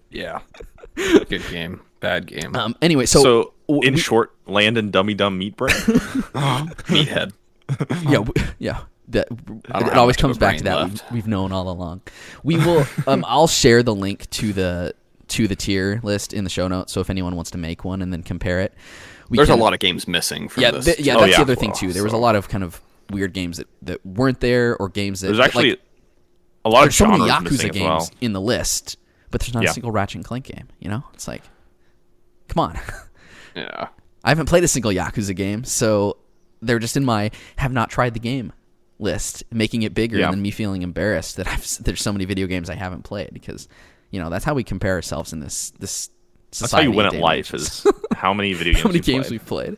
Yeah. Good game. Bad game. Anyway, in short, Landon dummy dumb meat brain. Meathead. Yeah. That it have always much of comes a back to brain that. left. We've known all along. We will. I'll share the link to the tier list in the show notes. So if anyone wants to make one and then compare it, There's a lot of games missing from this. That's Oh, the yeah. other thing too. There was a lot of kind of weird games that weren't there, or games that There's actually like, a lot of there's so many genres missing Yakuza as games well. in the list, but there's not a Yeah. single Ratchet and Clank game. It's like, come on. Yeah. I haven't played a single Yakuza game, so they're just in my have not tried the game list, making it bigger, Yeah. and then me feeling embarrassed that there's so many video games I haven't played because, that's how we compare ourselves in this That's society. how you win and at day and life age. is how many video games how many you've games played. we've played.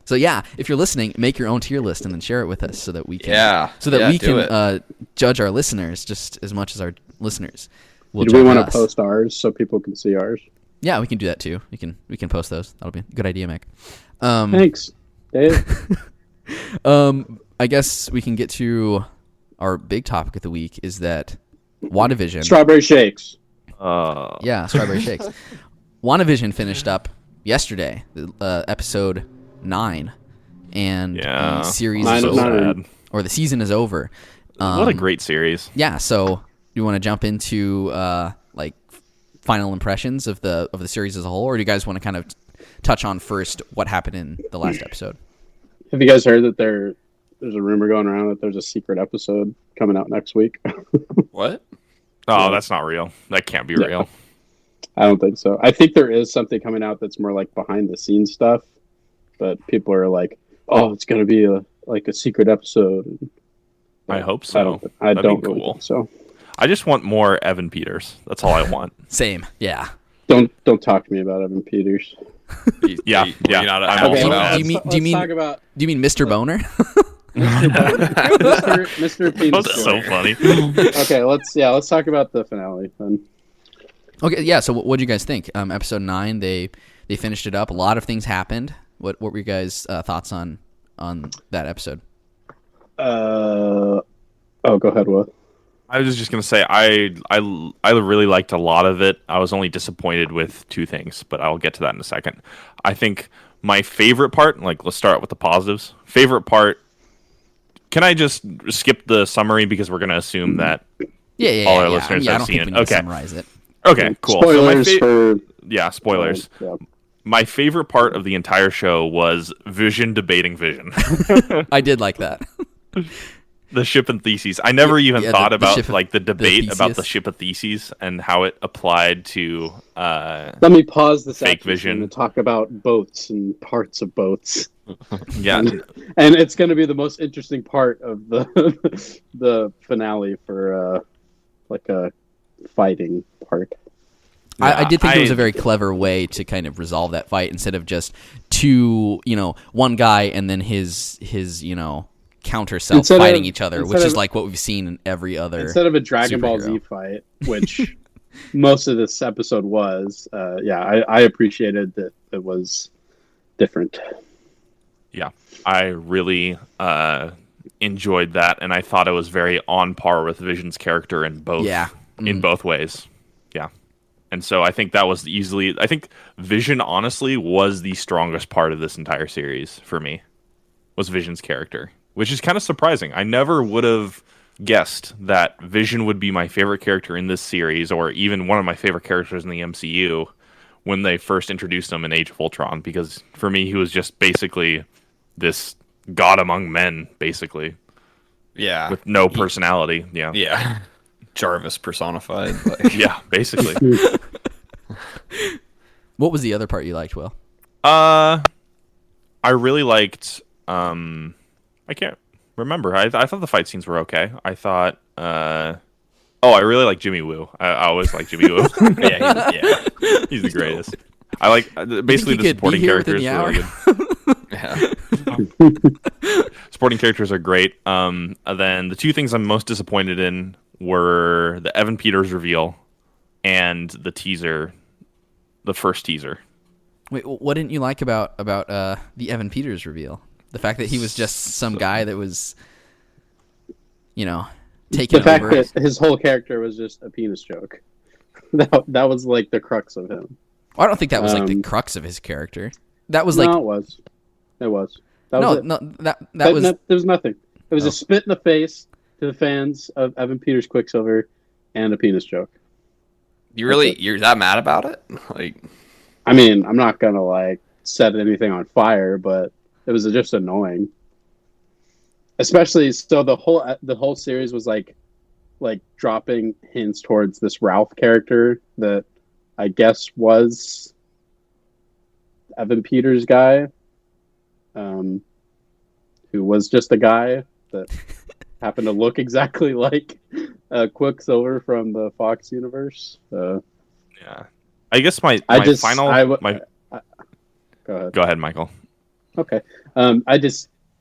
So yeah, if you're listening, make your own tier list and then share it with us so that we can we do can judge our listeners just as much as our listeners will Do judge we want to us. post ours so people can see ours? Yeah, we can do that too. We can post those. That'll be a good idea, Mick. Thanks, Dave. I guess we can get to our big topic of the week is that WandaVision. Strawberry shakes. Yeah, strawberry shakes. WandaVision finished up yesterday, episode 9, and Yeah. the series Nine is of over, nine. or the season is over. What a great series. Yeah, so you want to jump into like final impressions of the series as a whole, or do you guys want to kind of touch on first what happened in the last episode? Have you guys heard that there's a rumor going around that there's a secret episode coming out next week? What? Oh, that's not real. That can't be Yeah. real. I don't think so. I think there is something coming out that's more like behind the scenes stuff, but people are like, "Oh, it's going to be a secret episode." I hope so. I That'd be don't really cool. think so. I just want more Evan Peters. That's all I want. Same, yeah. Don't talk to me about Evan Peters. Yeah, You're yeah. not I'm happy also about mad. do you mean- talk about Do you mean Mr. Boner? Mr. That was Penis. so funny. Okay, let's talk about the finale then. Okay, yeah. So, what do you guys think? Episode 9, they finished it up. A lot of things happened. What were you guys' thoughts on that episode? Go ahead, Will. I was just gonna say I really liked a lot of it. I was only disappointed with two things, but I'll get to that in a second. I think my favorite part, like let's start with the positives. Favorite part. Can I just skip the summary because we're gonna assume that all our listeners have seen it? Okay, summarize it. Okay, cool. Spoilers spoilers. Yeah. My favorite part of the entire show was Vision debating Vision. I did like that. The ship and Theses. I never even thought about like the debate about the Theseus. ship of Theses and how it applied to Let me pause this fake action Vision. to talk about boats and parts of boats. Yeah. And it's going to be the most interesting part of the the finale for like a fighting part. I did think it was a very clever way to kind of resolve that fight instead of just one guy and then his counter self fighting each other, which is like what we've seen in every other. Instead of a Dragon Ball Z superhero. fight, which most of this episode was, I appreciated that it was different. Yeah, I really enjoyed that, and I thought it was very on par with Vision's character in both. Yeah. In both ways. Yeah. And so I think that was I think Vision honestly was the strongest part of this entire series for me. Was Vision's character, which is kind of surprising. I never would have guessed that Vision would be my favorite character in this series, or even one of my favorite characters in the MCU when they first introduced him in Age of Ultron, because for me he was just basically this god among men, basically. Yeah. With no personality. Yeah. Yeah. Jarvis personified. Yeah, basically. What was the other part you liked, Will? I really liked. I can't remember. I thought the fight scenes were okay. I thought. I really like Jimmy Woo. I always like Jimmy Woo. Yeah. He's the greatest. I like basically the supporting characters are really good. Yeah. Supporting characters are great. And then the two things I'm most disappointed in were the Evan Peters reveal and the teaser, the first teaser. Wait, what didn't you like about the Evan Peters reveal? The fact that he was just some guy that was, taking The fact over. that his whole character was just a penis joke. That was like the crux of him. I don't think that was like the crux of his character. That was like No, it was. It was. That no, was it. no, that was. There was nothing. It was a spit in the face to the fans of Evan Peters Quicksilver and a penis joke. You're that mad about it? Like, I mean, I'm not gonna like set anything on fire, but it was just annoying. Especially so the whole series was like dropping hints towards this Ralph character that I guess was Evan Peters' guy, who was just a guy that happened to look exactly like Quicksilver from the Fox universe. Yeah, I guess my Go ahead. Go ahead, Michael. Okay.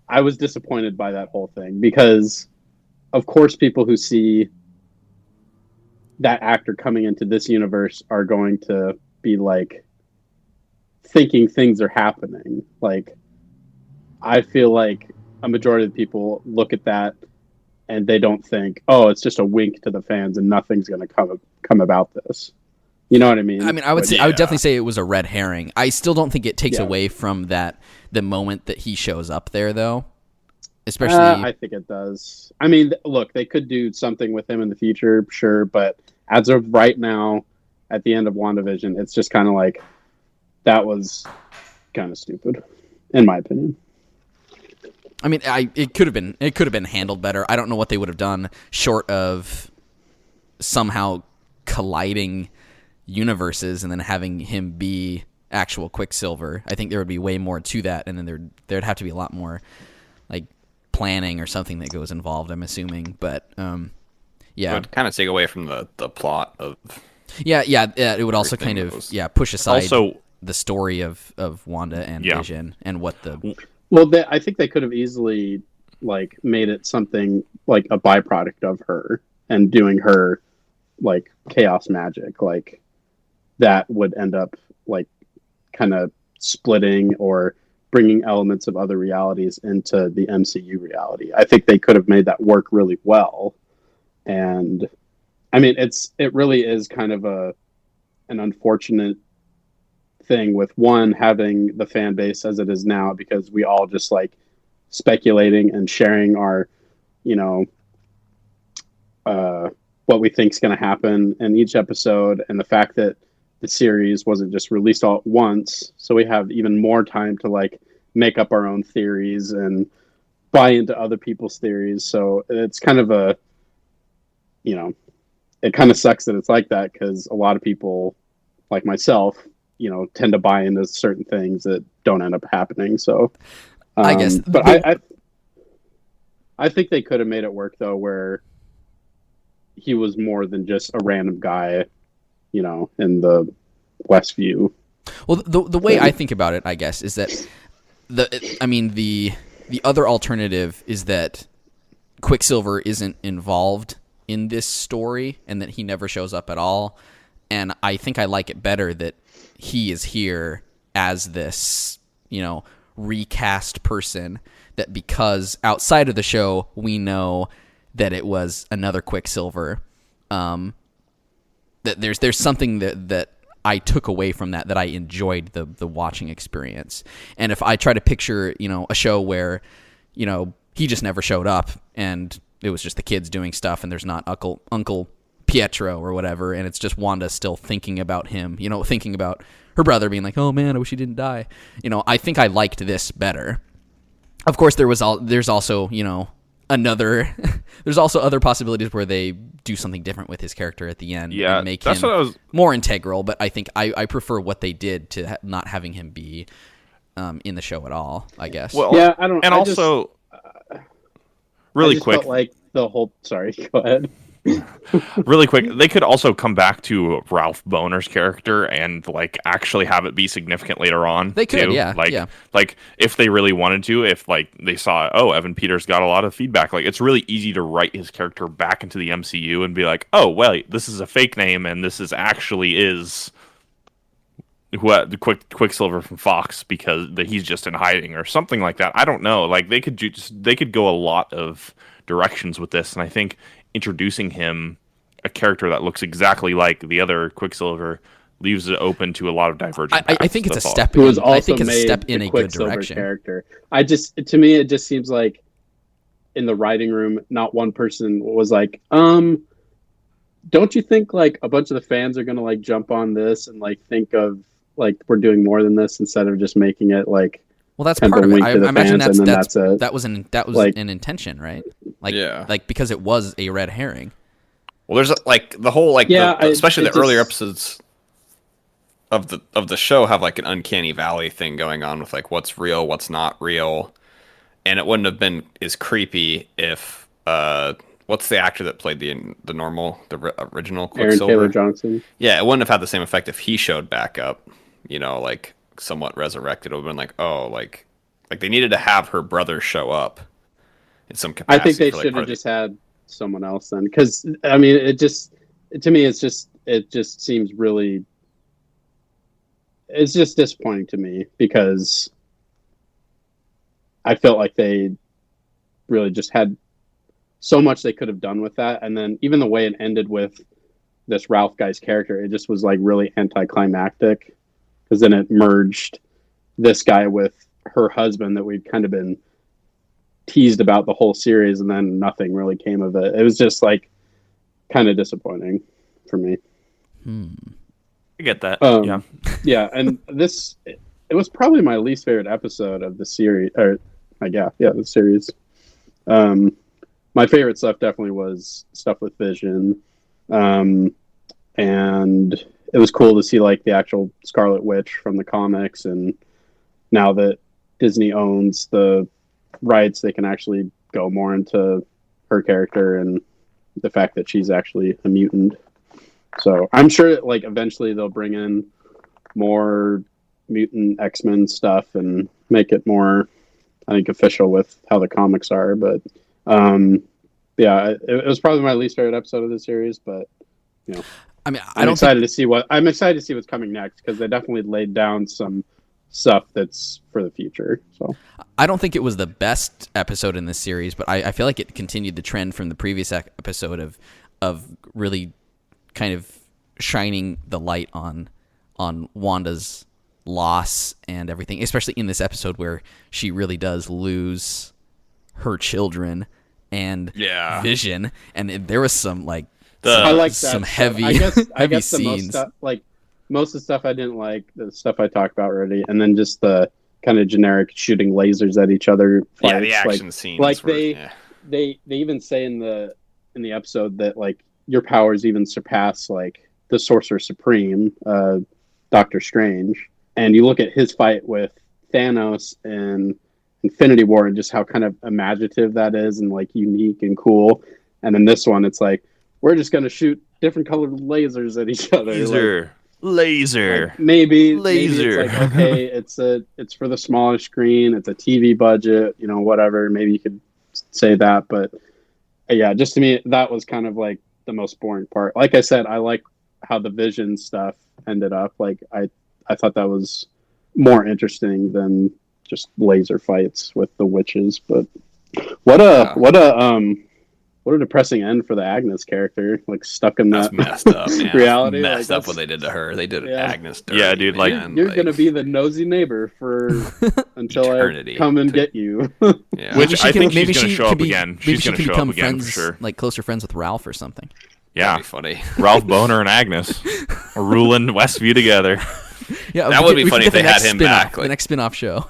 I was disappointed by that whole thing because, of course, people who see that actor coming into this universe are going to be like thinking things are happening. Like, I feel like a majority of the people look at that and they don't think, oh, it's just a wink to the fans and nothing's going to come about this. You know what I mean? I mean, I would definitely say it was a red herring. I still don't think it takes away from that the moment that he shows up there, though. Especially, I think it does. I mean, look, they could do something with him in the future, sure, but as of right now, at the end of WandaVision, it's just kind of like that was kind of stupid, in my opinion. I mean, it could have been handled better. I don't know what they would have done short of somehow colliding universes and then having him be actual Quicksilver. I think there would be way more to that, and then there'd have to be a lot more like planning or something that goes involved, I'm assuming. But yeah, it would kind of take away from the plot of. Yeah, it would also kind of push aside Also, the story of Wanda and Vision and what the. Well, I think they could have easily like made it something like a byproduct of her and doing her like chaos magic, like that would end up like kind of splitting or bringing elements of other realities into the MCU reality. I think they could have made that work really well, And I mean, it really is kind of an unfortunate thing with one having the fan base as it is now, because we all just like speculating and sharing our, you know, what we think is going to happen in each episode, and the fact that the series wasn't just released all at once, so we have even more time to like make up our own theories and buy into other people's theories. So it's kind of a, you know, it kind of sucks that it's like that, because a lot of people like myself, you know, tend to buy into certain things that don't end up happening. So I guess, but I think they could have made it work though, where he was more than just a random guy, you know, in the Westview. Well, the way I think about it, I guess, is that the other alternative is that Quicksilver isn't involved in this story and that he never shows up at all. And I think I like it better that he is here as this, you know, recast person, that because outside of the show we know that it was another Quicksilver, that there's something that I took away from that I enjoyed the watching experience. And if I try to picture, you know, a show where, you know, he just never showed up and it was just the kids doing stuff and there's not Uncle Pietro or whatever, and it's just Wanda still thinking about him, you know, thinking about her brother, being like, oh man, I wish he didn't die. You know, I think I liked this better. Of course, there's also, you know, there's also other possibilities where they do something different with his character at the end, and make him more integral. But I think I prefer what they did to not having him be in the show at all, I guess. Well, yeah, I don't. And I also, just, really quick, felt like the whole. Sorry, go ahead. Really quick, they could also come back to Ralph Boner's character and like actually have it be significant later on. They could, too. yeah. Like if they really wanted to, if like they saw, oh, Evan Peters got a lot of feedback, like it's really easy to write his character back into the MCU and be like, oh, well, this is a fake name and this is actually the Quicksilver from Fox, because he's just in hiding or something like that. I don't know. Like they could go a lot of directions with this, and I think introducing him a character that looks exactly like the other Quicksilver leaves it open to a lot of divergent paths. I think it's a step. I think it's a step in a good direction. Character. To me, it just seems like in the writing room, not one person was like, don't you think like a bunch of the fans are gonna like jump on this and like think of like we're doing more than this, instead of just making it like. Well, that's part of it. I imagine that was like, an intention, right? Like, yeah. Like because it was a red herring. Well, there's like the whole like, especially the earlier just... episodes of the show have like an uncanny valley thing going on with like what's real, what's not real, and it wouldn't have been as creepy if what's the actor that played the original Quicksilver? Aaron Taylor Johnson. Yeah, it wouldn't have had the same effect if he showed back up. You know, like. Somewhat resurrected. It would have been like, oh, like they needed to have her brother show up in some capacity. I think they should have just had someone else then, because I mean, it just seems really, it's just disappointing to me, because I felt like they really just had so much they could have done with that, and then even the way it ended with this Ralph guy's character, it just was like really anticlimactic. Because then it merged this guy with her husband that we'd kind of been teased about the whole series, and then nothing really came of it. It was just like kind of disappointing for me. I get that. Yeah. Yeah, and it was probably my least favorite episode of the series, or the series. My favorite stuff definitely was stuff with Vision, and it was cool to see like the actual Scarlet Witch from the comics, and now that Disney owns the rights, they can actually go more into her character and the fact that she's actually a mutant. So I'm sure like eventually they'll bring in more mutant X-Men stuff and make it more, I think, official with how the comics are. But it was probably my least favorite episode of the series, but you know. I mean, I'm excited to see what's coming next, because they definitely laid down some stuff that's for the future. So I don't think it was the best episode in this series, but I feel like it continued the trend from the previous episode of really kind of shining the light on Wanda's loss and everything, especially in this episode where she really does lose her children and Vision, and there was some I like that some stuff. heavy I guess the scenes. most of the stuff I didn't like, the stuff I talked about already, and then just the kind of generic shooting lasers at each other fights. Yeah, the action scenes. Like they even say in the episode that like your powers even surpass like the Sorcerer Supreme, Doctor Strange, and you look at his fight with Thanos in Infinity War and just how kind of imaginative that is and like unique and cool. And then this one, it's like we're just gonna shoot different colored lasers at each other. Laser. Like, maybe Laser. it's like, okay, it's for the smaller screen. It's a TV budget, whatever. Maybe you could say that, but yeah, just to me, that was kind of like the most boring part. Like I said, I like how the Vision stuff ended up. Like I thought that was more interesting than just laser fights with the witches. But what a depressing end for the Agnes character, like stuck in That's that messed up, man. reality. Messed like, up what they did to her. They did Yeah. Agnes dirty. Yeah, dude, like, man. You're gonna be the nosy neighbor for until Eternity. I come and get you. Yeah. Which I think maybe she's going to she show could up be- again. maybe She's she going to could show up become again friends, for sure. like closer friends with Ralph or something. Yeah, That'd be funny. Ralph Boner and Agnes are ruling Westview together. Yeah, That would be funny if they had him spin-off, back, the like- next spin-off show.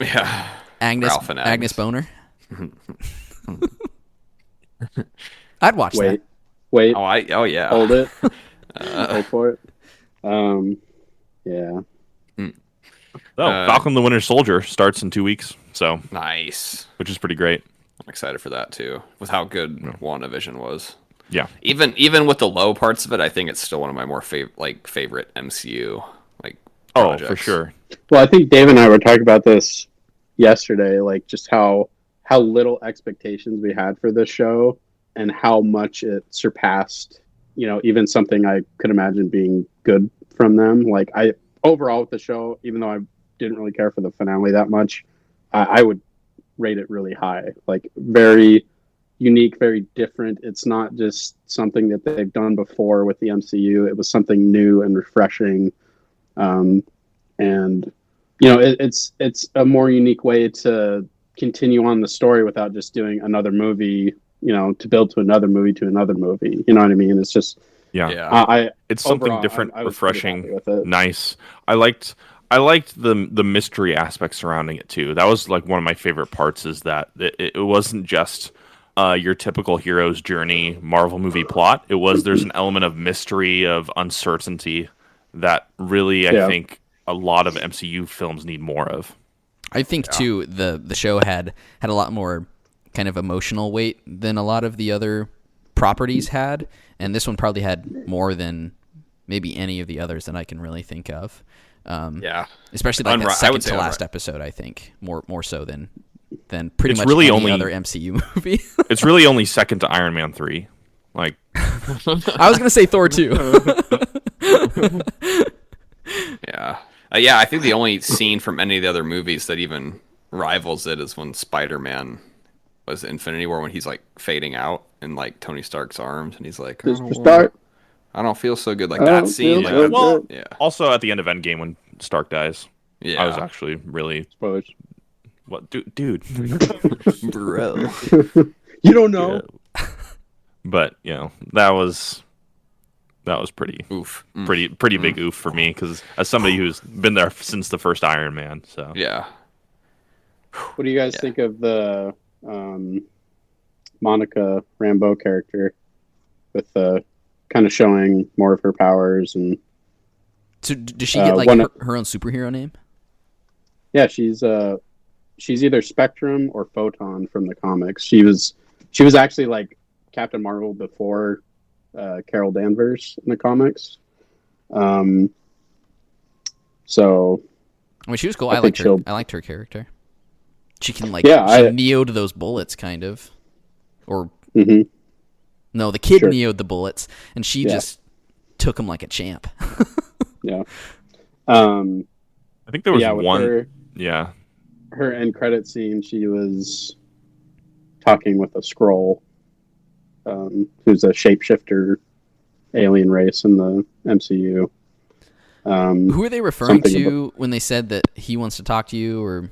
Yeah. Agnes Ralph and Agnes Agnes. Boner. I'd watch that. Wait, Oh yeah. hold it. Wait for it. Yeah. Falcon the Winter Soldier starts in 2 weeks, so Nice. which is pretty great. I'm excited for that too. With how good WandaVision was. Yeah. Even with the low parts of it, I think it's still one of my more favorite MCU Oh, projects. for sure. Well, I think Dave and I were talking about this yesterday, like just how little expectations we had for this show and how much it surpassed, even something I could imagine being good from them. Like overall with the show, even though I didn't really care for the finale that much, I would rate it really high. Like very unique, very different. It's not just something that they've done before with the MCU. It was something new and refreshing. And it's a more unique way to continue on the story without just doing another movie, to build to another movie to another movie. You know what I mean? It's just Yeah. It's something overall, different, I was pretty happy refreshing, with it. nice. I liked the mystery aspect surrounding it too. That was like one of my favorite parts, is that it wasn't just your typical hero's journey Marvel movie plot. There's an element of mystery, of uncertainty that really I think a lot of MCU films need more of. I think too the show had a lot more kind of emotional weight than a lot of the other properties had, and this one probably had more than maybe any of the others that I can really think of. Especially like that second to last episode. I think more so than pretty much really any only other MCU movie. It's really only second to Iron Man 3. Like I was gonna say Thor 2. Yeah. I think the only scene from any of the other movies that even rivals it is when Spider-Man was Infinity War, when he's like fading out in like Tony Stark's arms, and he's like, Just for start. I don't feel so good. Like that scene. feel Like, so well, also at the end of Endgame when Stark dies. yeah. I was actually really Spoilers. what dude. Bro. You don't know. But that was pretty Oof. pretty big oof for me, because as somebody who's been there since the first Iron Man. So Yeah. What do you guys think of the Monica Rambeau character with kind of showing more of her powers? And So does she get like her own superhero name? yeah, she's either Spectrum or Photon from the comics. She was actually like Captain Marvel before Carol Danvers in the comics. So I mean, she was cool. I I liked think her. she'll- I liked her character. She can she neo'd those bullets, kind of, or mhm. no, the kid Sure. neo'd the bullets, and she just took them like a champ. Yeah. I I think there was with one. Yeah. Her end credit scene, she was talking with a scroll, who's a shapeshifter alien race in the MCU. Who are they referring to when they said that he wants to talk to you? Or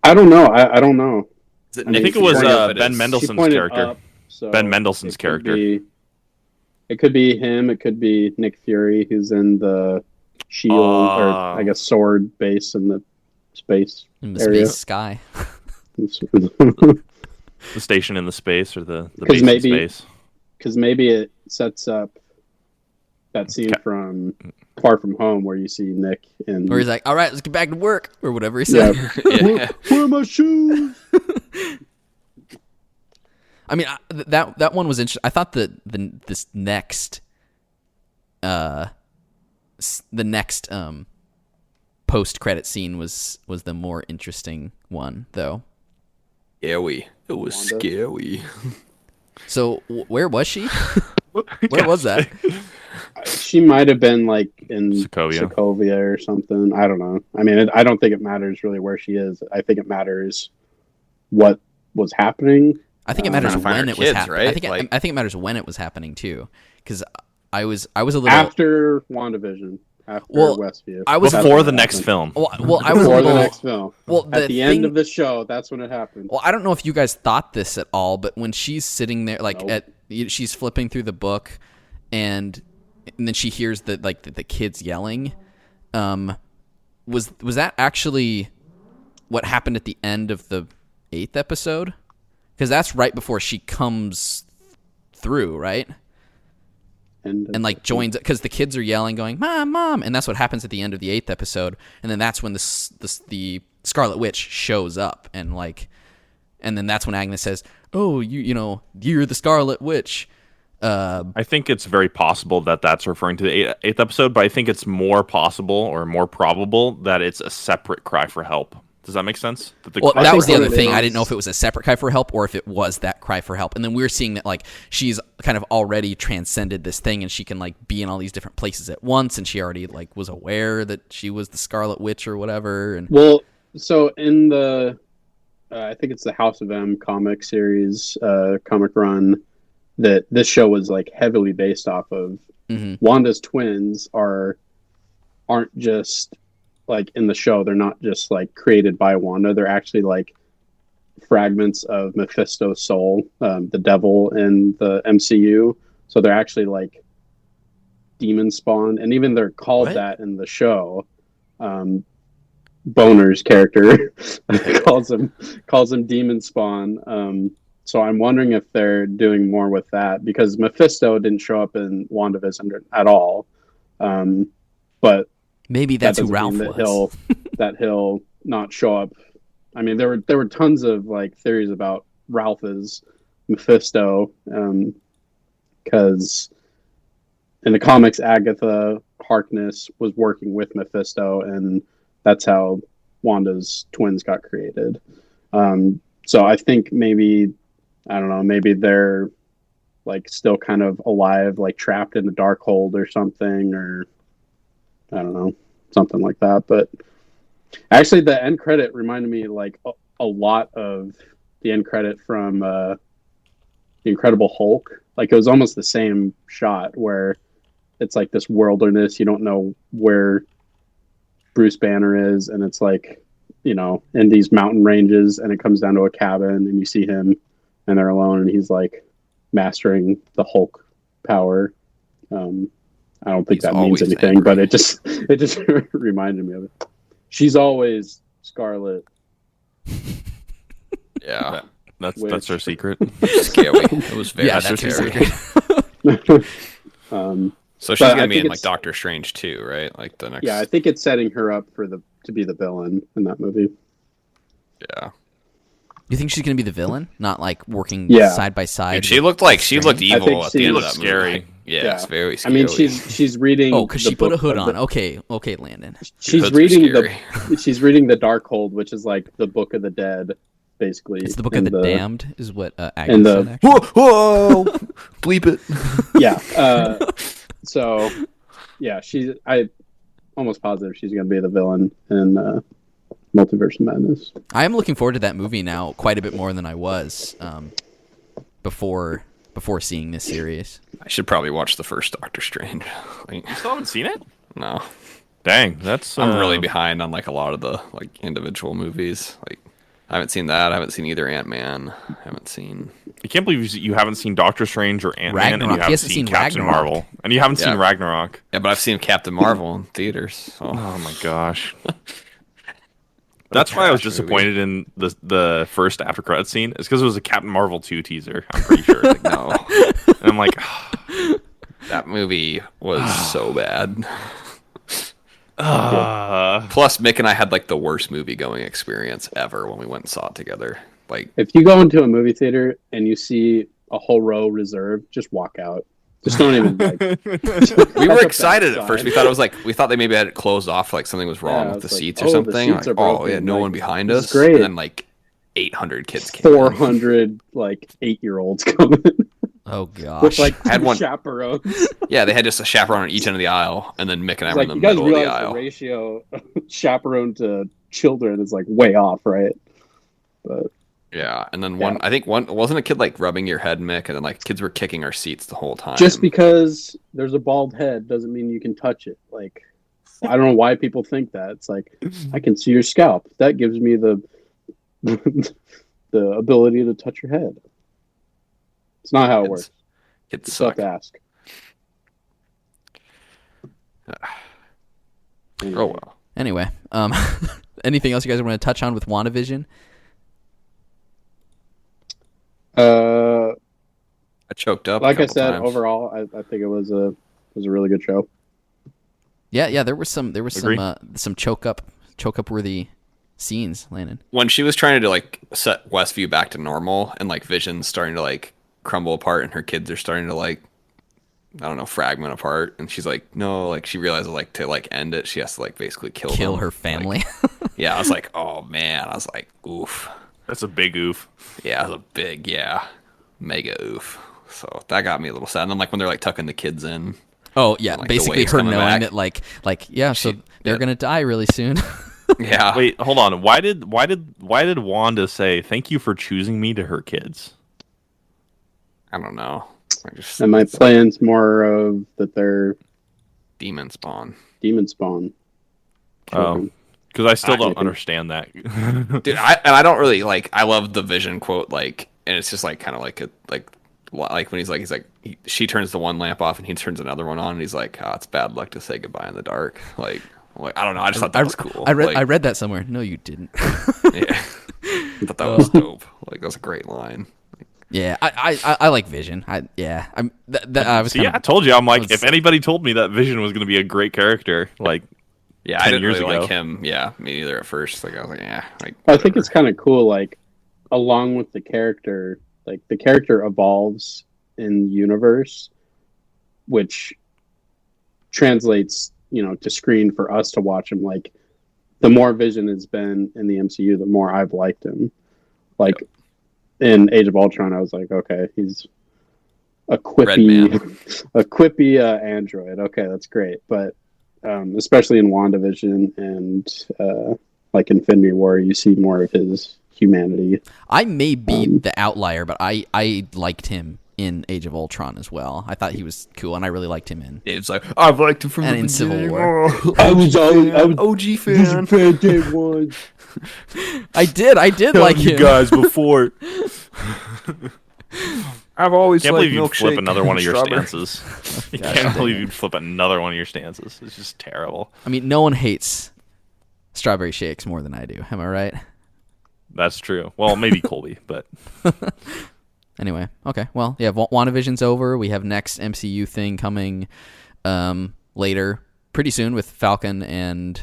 I don't know. I don't know. Is it I think it was Ben Mendelsohn's character. Up, so Ben Mendelsohn's character. It could be him. It could be Nick Fury, who's in the shield or I guess sword base in the space area. Space sky. The station in the space, or the base in space. Because maybe it sets up that scene from Far From Home where you see Nick and where he's like, "All right, let's get back to work," or whatever he said. Yeah. Where are my shoes? I mean, that one was interesting. I thought that the next post credit scene was the more interesting one, though. Scary. It was scary. So where was she? Where was that? She might have been like in Sokovia or something. I don't know. I mean, I don't think it matters really where she is. I think it matters what was happening. I think it matters when it was happening. Right? I think it matters when it was happening too, because I was a little after WandaVision. After Westview. I was before the next film. Well, I was before the next film. Well, at the end of the show, that's when it happened. Well, I don't know if you guys thought this at all, but when she's sitting there, she's flipping through the book, and then she hears the kids yelling. Was that actually what happened at the end of the 8th episode? Because that's right before she comes through, right? And joins, because the kids are yelling, going, "Mom, Mom," and that's what happens at the end of the 8th episode. And then that's when the Scarlet Witch shows up, and then that's when Agnes says, "Oh, you're the Scarlet Witch." I think it's very possible that that's referring to the 8th episode, but I think it's more possible or more probable that it's a separate cry for help. Does that make sense? That was the other thing. I didn't know if it was a separate cry for help or if it was that cry for help. And then we're seeing that she's kind of already transcended this thing, and she can be in all these different places at once, and she already was aware that she was the Scarlet Witch or whatever. And so in the I think it's the House of M comic series, comic run that this show was heavily based off of. Mm-hmm. Wanda's twins aren't just in the show, they're not just created by Wanda. They're actually fragments of Mephisto's soul, the devil in the MCU. So they're actually demon spawn, and even they're called that in the show. Boner's character calls him demon spawn. So I'm wondering if they're doing more with that, because Mephisto didn't show up in WandaVision at all. But maybe that's who Ralph was. That he'll not show up. I mean, there were tons of theories about Ralph as Mephisto, because in the comics, Agatha Harkness was working with Mephisto, and that's how Wanda's twins got created. So I think maybe they're still kind of alive, trapped in the Darkhold or something, or I don't know, something like that. But actually, the end credit reminded me a lot of the end credit from The Incredible Hulk. It was almost the same shot where it's this wilderness. You don't know where Bruce Banner is, and it's in these mountain ranges, and it comes down to a cabin, and you see him, and they're alone, and he's mastering the Hulk power. I don't think that means anything, angry. But it just reminded me of it. She's always Scarlet. Yeah, that's her secret. Scary. It was very scary. So she's gonna be in Doctor Strange too, right? The next. Yeah, I think it's setting her up to be the villain in that movie. Yeah. You think she's gonna be the villain, not working side by side? Dude, she looked evil at the end of that scary. movie. Yeah, it's very scary. I mean, she's reading. Oh, because she put a hood on. Okay, Landon. She's reading the Darkhold, which is the Book of the Dead, basically. It's the Book of the Damned, is what Agnes said. Actually. Whoa, bleep it. Yeah. So, yeah, almost positive she's going to be the villain in Multiverse of Madness. I am looking forward to that movie now quite a bit more than I was before seeing this series. I should probably watch the first Doctor Strange. Like, You still haven't seen it? no, Dang, that's I'm really behind on like a lot of the like individual movies. Like, I haven't seen that. I haven't seen either Ant-Man. I haven't seen. I can't believe you haven't seen Doctor Strange or Ant-Man, and you Ragnarok. He haven't hasn't seen seen Captain Ragnarok. Marvel, and you haven't seen Yeah. Ragnarok. Yeah, but I've seen Captain Marvel in theaters. So. Oh my gosh. That's why I was trash disappointed in the first after credit scene. It's because it was a Captain Marvel 2 teaser. I'm pretty sure. Like, No, and I'm like, that movie was so bad. uh, Plus, Mick and I had like the worst movie going experience ever when we went and saw it together. Like, If you go into a movie theater and you see a whole row reserved, just walk out. Just don't even like. we were That's a excited bad at first. sign. We thought they maybe had it closed off, like something was wrong Yeah, with the it's like, seats oh, or the something. seats Like, are oh broken. yeah, no Like, one behind this is us. great. And then like 800 kids came. in. 400 like 8-year-olds coming Oh gosh. with like I had two one- chaperones. Yeah, they had just a chaperone on each end of the aisle, and then Mick and I It's were like in you the guys middle of the realize the aisle. ratio of chaperone to children is like way off, right? But Yeah, and then Yeah. I think one wasn't a kid like rubbing your head, Mick, and then like kids were kicking our seats the whole time. just because there's a bald head doesn't mean you can touch it. Like I don't know why people think that. It's like I can see your scalp. That gives me the the ability to touch your head. It's not how it works. Kids You still have suck. to ask. Oh well. Anyway, anything else you guys want to touch on with WandaVision? Uh, I choked up. like a I couple said, times. overall, I think it was a really good show. Yeah, there was some Agree. some choke up worthy scenes, Landon. When she was trying to like set Westview back to normal, and like Vision's starting to like crumble apart, and her kids are starting to like, I don't know, fragment apart, and she's like, no, like she realizes like to like end it, she has to like basically kill them. Her family. Like, yeah, I was like, oh man, I was like, oof. that's a big oof. Yeah, it was a big, mega oof. So that got me a little sad. And then like when they're like tucking the kids in. Oh yeah, Like, the basically wave's her coming knowing back. that like yeah, so they're yeah. gonna die really soon. Yeah. Wait, hold on. Why did Wanda say thank you for choosing me to her kids? I don't know. I just, And my plan's more of that they're demon spawn. demon spawn. Oh, because I still I don't think- understand that. Dude, I don't really like. I love the Vision quote, like, and it's just like kind of like when he's like she turns the one lamp off and he turns another one on, and he's like, oh, it's bad luck to say goodbye in the dark. Like I don't know. I just thought that was cool. I read Like, I read that somewhere. No, you didn't. Yeah, I thought that was dope. Like that was a great line. Yeah, I like Vision. I was See, kind yeah, I of, told you. I'm like, was- if anybody told me that Vision was going to be a great character, like, Yeah, 10 I didn't years really ago. like him. Yeah, me either at first. Like I was like, yeah. Like I think whatever. it's kind of cool. Like along with the character, like the character evolves in universe, which translates, to screen for us to watch him. Like the more Vision has been in the MCU, the more I've liked him. Like in Age of Ultron, I was like, okay, he's a quippy android. Okay, that's great. But especially in WandaVision and like Infinity War, you see more of his humanity. I may be the outlier, but I liked him in Age of Ultron as well. I thought he was cool, and I really liked him in It's like I've liked him from and the in Civil beginning. War. I was OG fan. day one. I did like him. guys before. I've always Can't liked believe you'd flip milkshake another one of your strawberry. stances. I can't believe you'd flip another one of your stances. It's just terrible. I mean, no one hates strawberry shakes more than I do. Am I right? That's true. Well, maybe Colby, but Anyway, okay. Well, yeah, WandaVision's over. We have next MCU thing coming later, pretty soon with Falcon and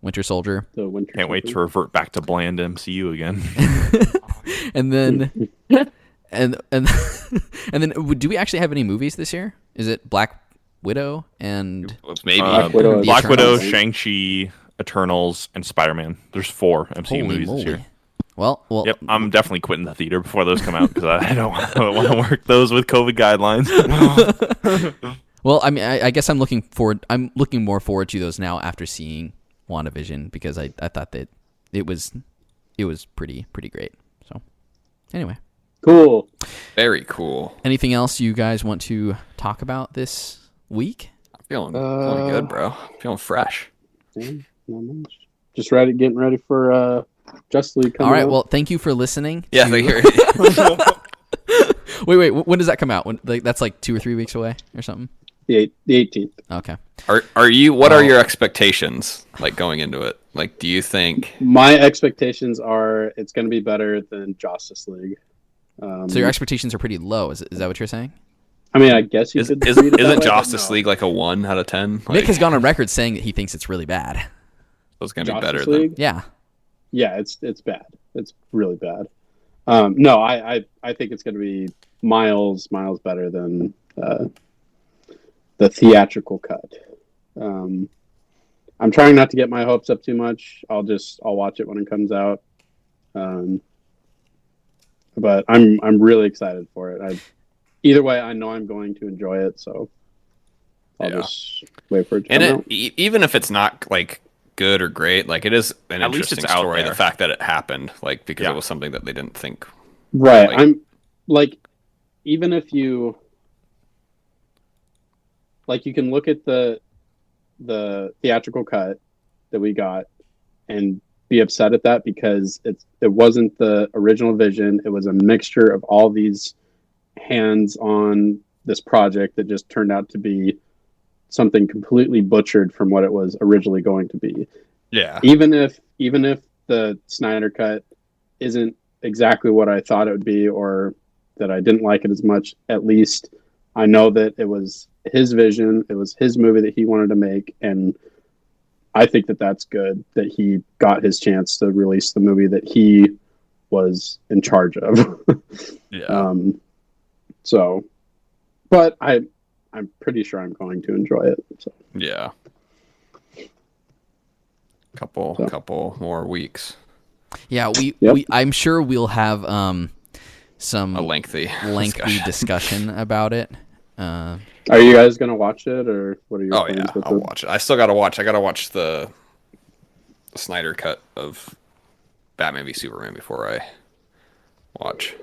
Winter Soldier. The Winter can't wait to revert back to bland MCU again. And then and then do we actually have any movies this year? Is it Black Widow and Maybe. Black Widow. Black Widow, Eternals. Shang-Chi, Eternals, and Spider-Man. There's 4 MCU holy movies moly? this year. Well, Yep, I'm definitely quitting the theater before those come out because I don't want to work those with COVID guidelines. Well, I mean, I guess I'm looking more forward to those now after seeing WandaVision, because I thought that it was pretty great. So anyway, Cool. Very cool. anything else you guys want to talk about this week? I'm feeling good, bro. Feeling fresh. Yeah, not much. Just getting ready for Justice League coming All right. out. Well, thank you for listening. Yeah, to- they hear Wait. When does that come out? That's like 2 or 3 weeks away or something. the 18th. Okay. Are you? What are your expectations like going into it? Like, do you think? My expectations are it's going to be better than Justice League. So your expectations are pretty low. Is that what you're saying? I mean, I guess you could. read it that way, Isn't but Justice no. League like a 1 out of 10? Mick has gone on record saying that he thinks it's really bad. It's gonna be Justice better League? Yeah. Yeah, it's bad. It's really bad. No, I think it's going to be miles better than the theatrical cut. I'm trying not to get my hopes up too much. I'll watch it when it comes out. But I'm really excited for it. Either way, I know I'm going to enjoy it, so I'll just wait for it to come out. Even if it's not like good or great, like it is an At least interesting it's out story. there. The fact that it happened, like because Yeah. it was something that they didn't think. Right. Like- I'm like, even if you can look at the theatrical cut that we got and be upset at that because it wasn't the original vision. It was a mixture of all these hands on this project that just turned out to be something completely butchered from what it was originally going to be. Yeah. Even if the Snyder cut isn't exactly what I thought it would be, or that I didn't like it as much, at least I know that it was his vision, it was his movie that he wanted to make, and I think that that's good that he got his chance to release the movie that he was in charge of. Yeah. So, but I'm pretty sure I'm going to enjoy it. So. Yeah. Couple more weeks. Yeah. Yep. I'm sure we'll have some A lengthy discussion about it. Are you guys going to watch it, or what are your Oh plans yeah, with I'll it? watch it. I still gotta watch. I gotta watch the Snyder cut of Batman v Superman before I watch.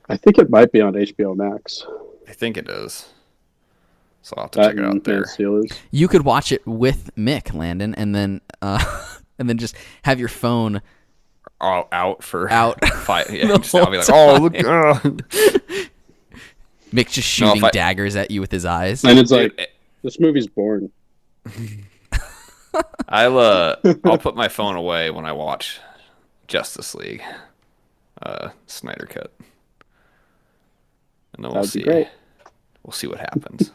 I think it might be on HBO Max. I think it is. So I'll have to check it out there. Steelers. You could watch it with Mick, Landon, and then just have your phone All out for out. 5. Yeah, The just, I'll be like, whole oh look. Mick just No, if shooting I- daggers at you with his eyes. And it's Dude, like, this movie's boring. I'll put my phone away when I watch Justice League, Snyder cut, and then we'll That'd be see. great. We'll see what happens.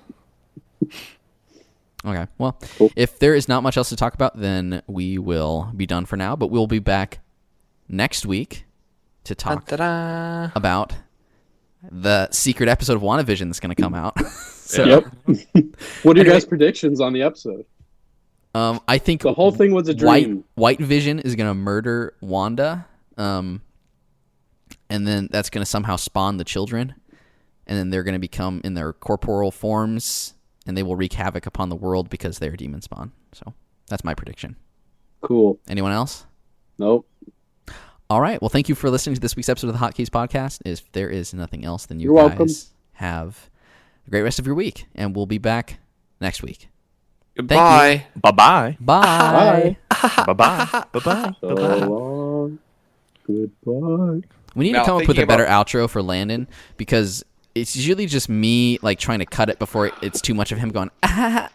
Okay. Well, Cool. if there is not much else to talk about, then we will be done for now. But we'll be back next week to talk Ta-da! about the secret episode of WandaVision that's going to come out. So, Yeah. Yep. What are your Anyway. guys' predictions on the episode? I think The whole thing was a dream. White Vision is going to murder Wanda, and then that's going to somehow spawn the children, and then they're going to become in their corporeal forms, and they will wreak havoc upon the world because they're demon spawn. So that's my prediction. Cool. Anyone else? Nope. All right. Well, thank you for listening to this week's episode of the Hotkeys podcast. If there is nothing else, then you You're guys welcome. have a great rest of your week, and we'll be back next week. Goodbye. Bye-bye. Bye. Bye-bye. Bye-bye. So Bye-bye. long. Goodbye. We need Now, to come up with thinking a better about- outro for Landon, because it's usually just me like trying to cut it before it's too much of him going ah,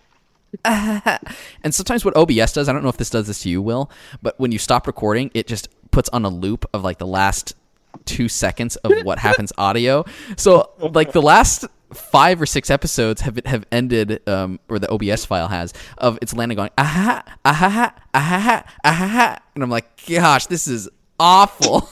ah. And sometimes what OBS does, I don't know if this does this to you, Will, but when you stop recording, it just puts on a loop of like the last 2 seconds of what happens audio. So like the last 5 or 6 episodes have ended, or the OBS file has, of it's Landon going ah ah ah ah ah, and I'm like, gosh, this is awful.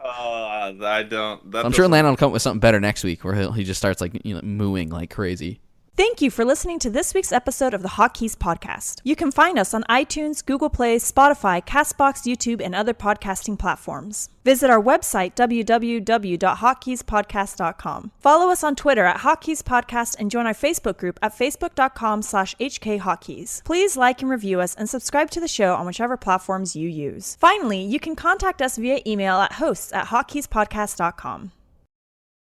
I don't. That I'm sure Landon will come up with something better next week, where he just starts like mooing like crazy. Thank you for listening to this week's episode of the Hotkeys podcast. You can find us on iTunes, Google Play, Spotify, CastBox, YouTube, and other podcasting platforms. Visit our website, www.hotkeyspodcast.com. Follow us on Twitter at Hotkeys Podcast and join our Facebook group at facebook.com/HKHotkeys. Please like and review us and subscribe to the show on whichever platforms you use. Finally, you can contact us via email at hosts@hotkeyspodcast.com.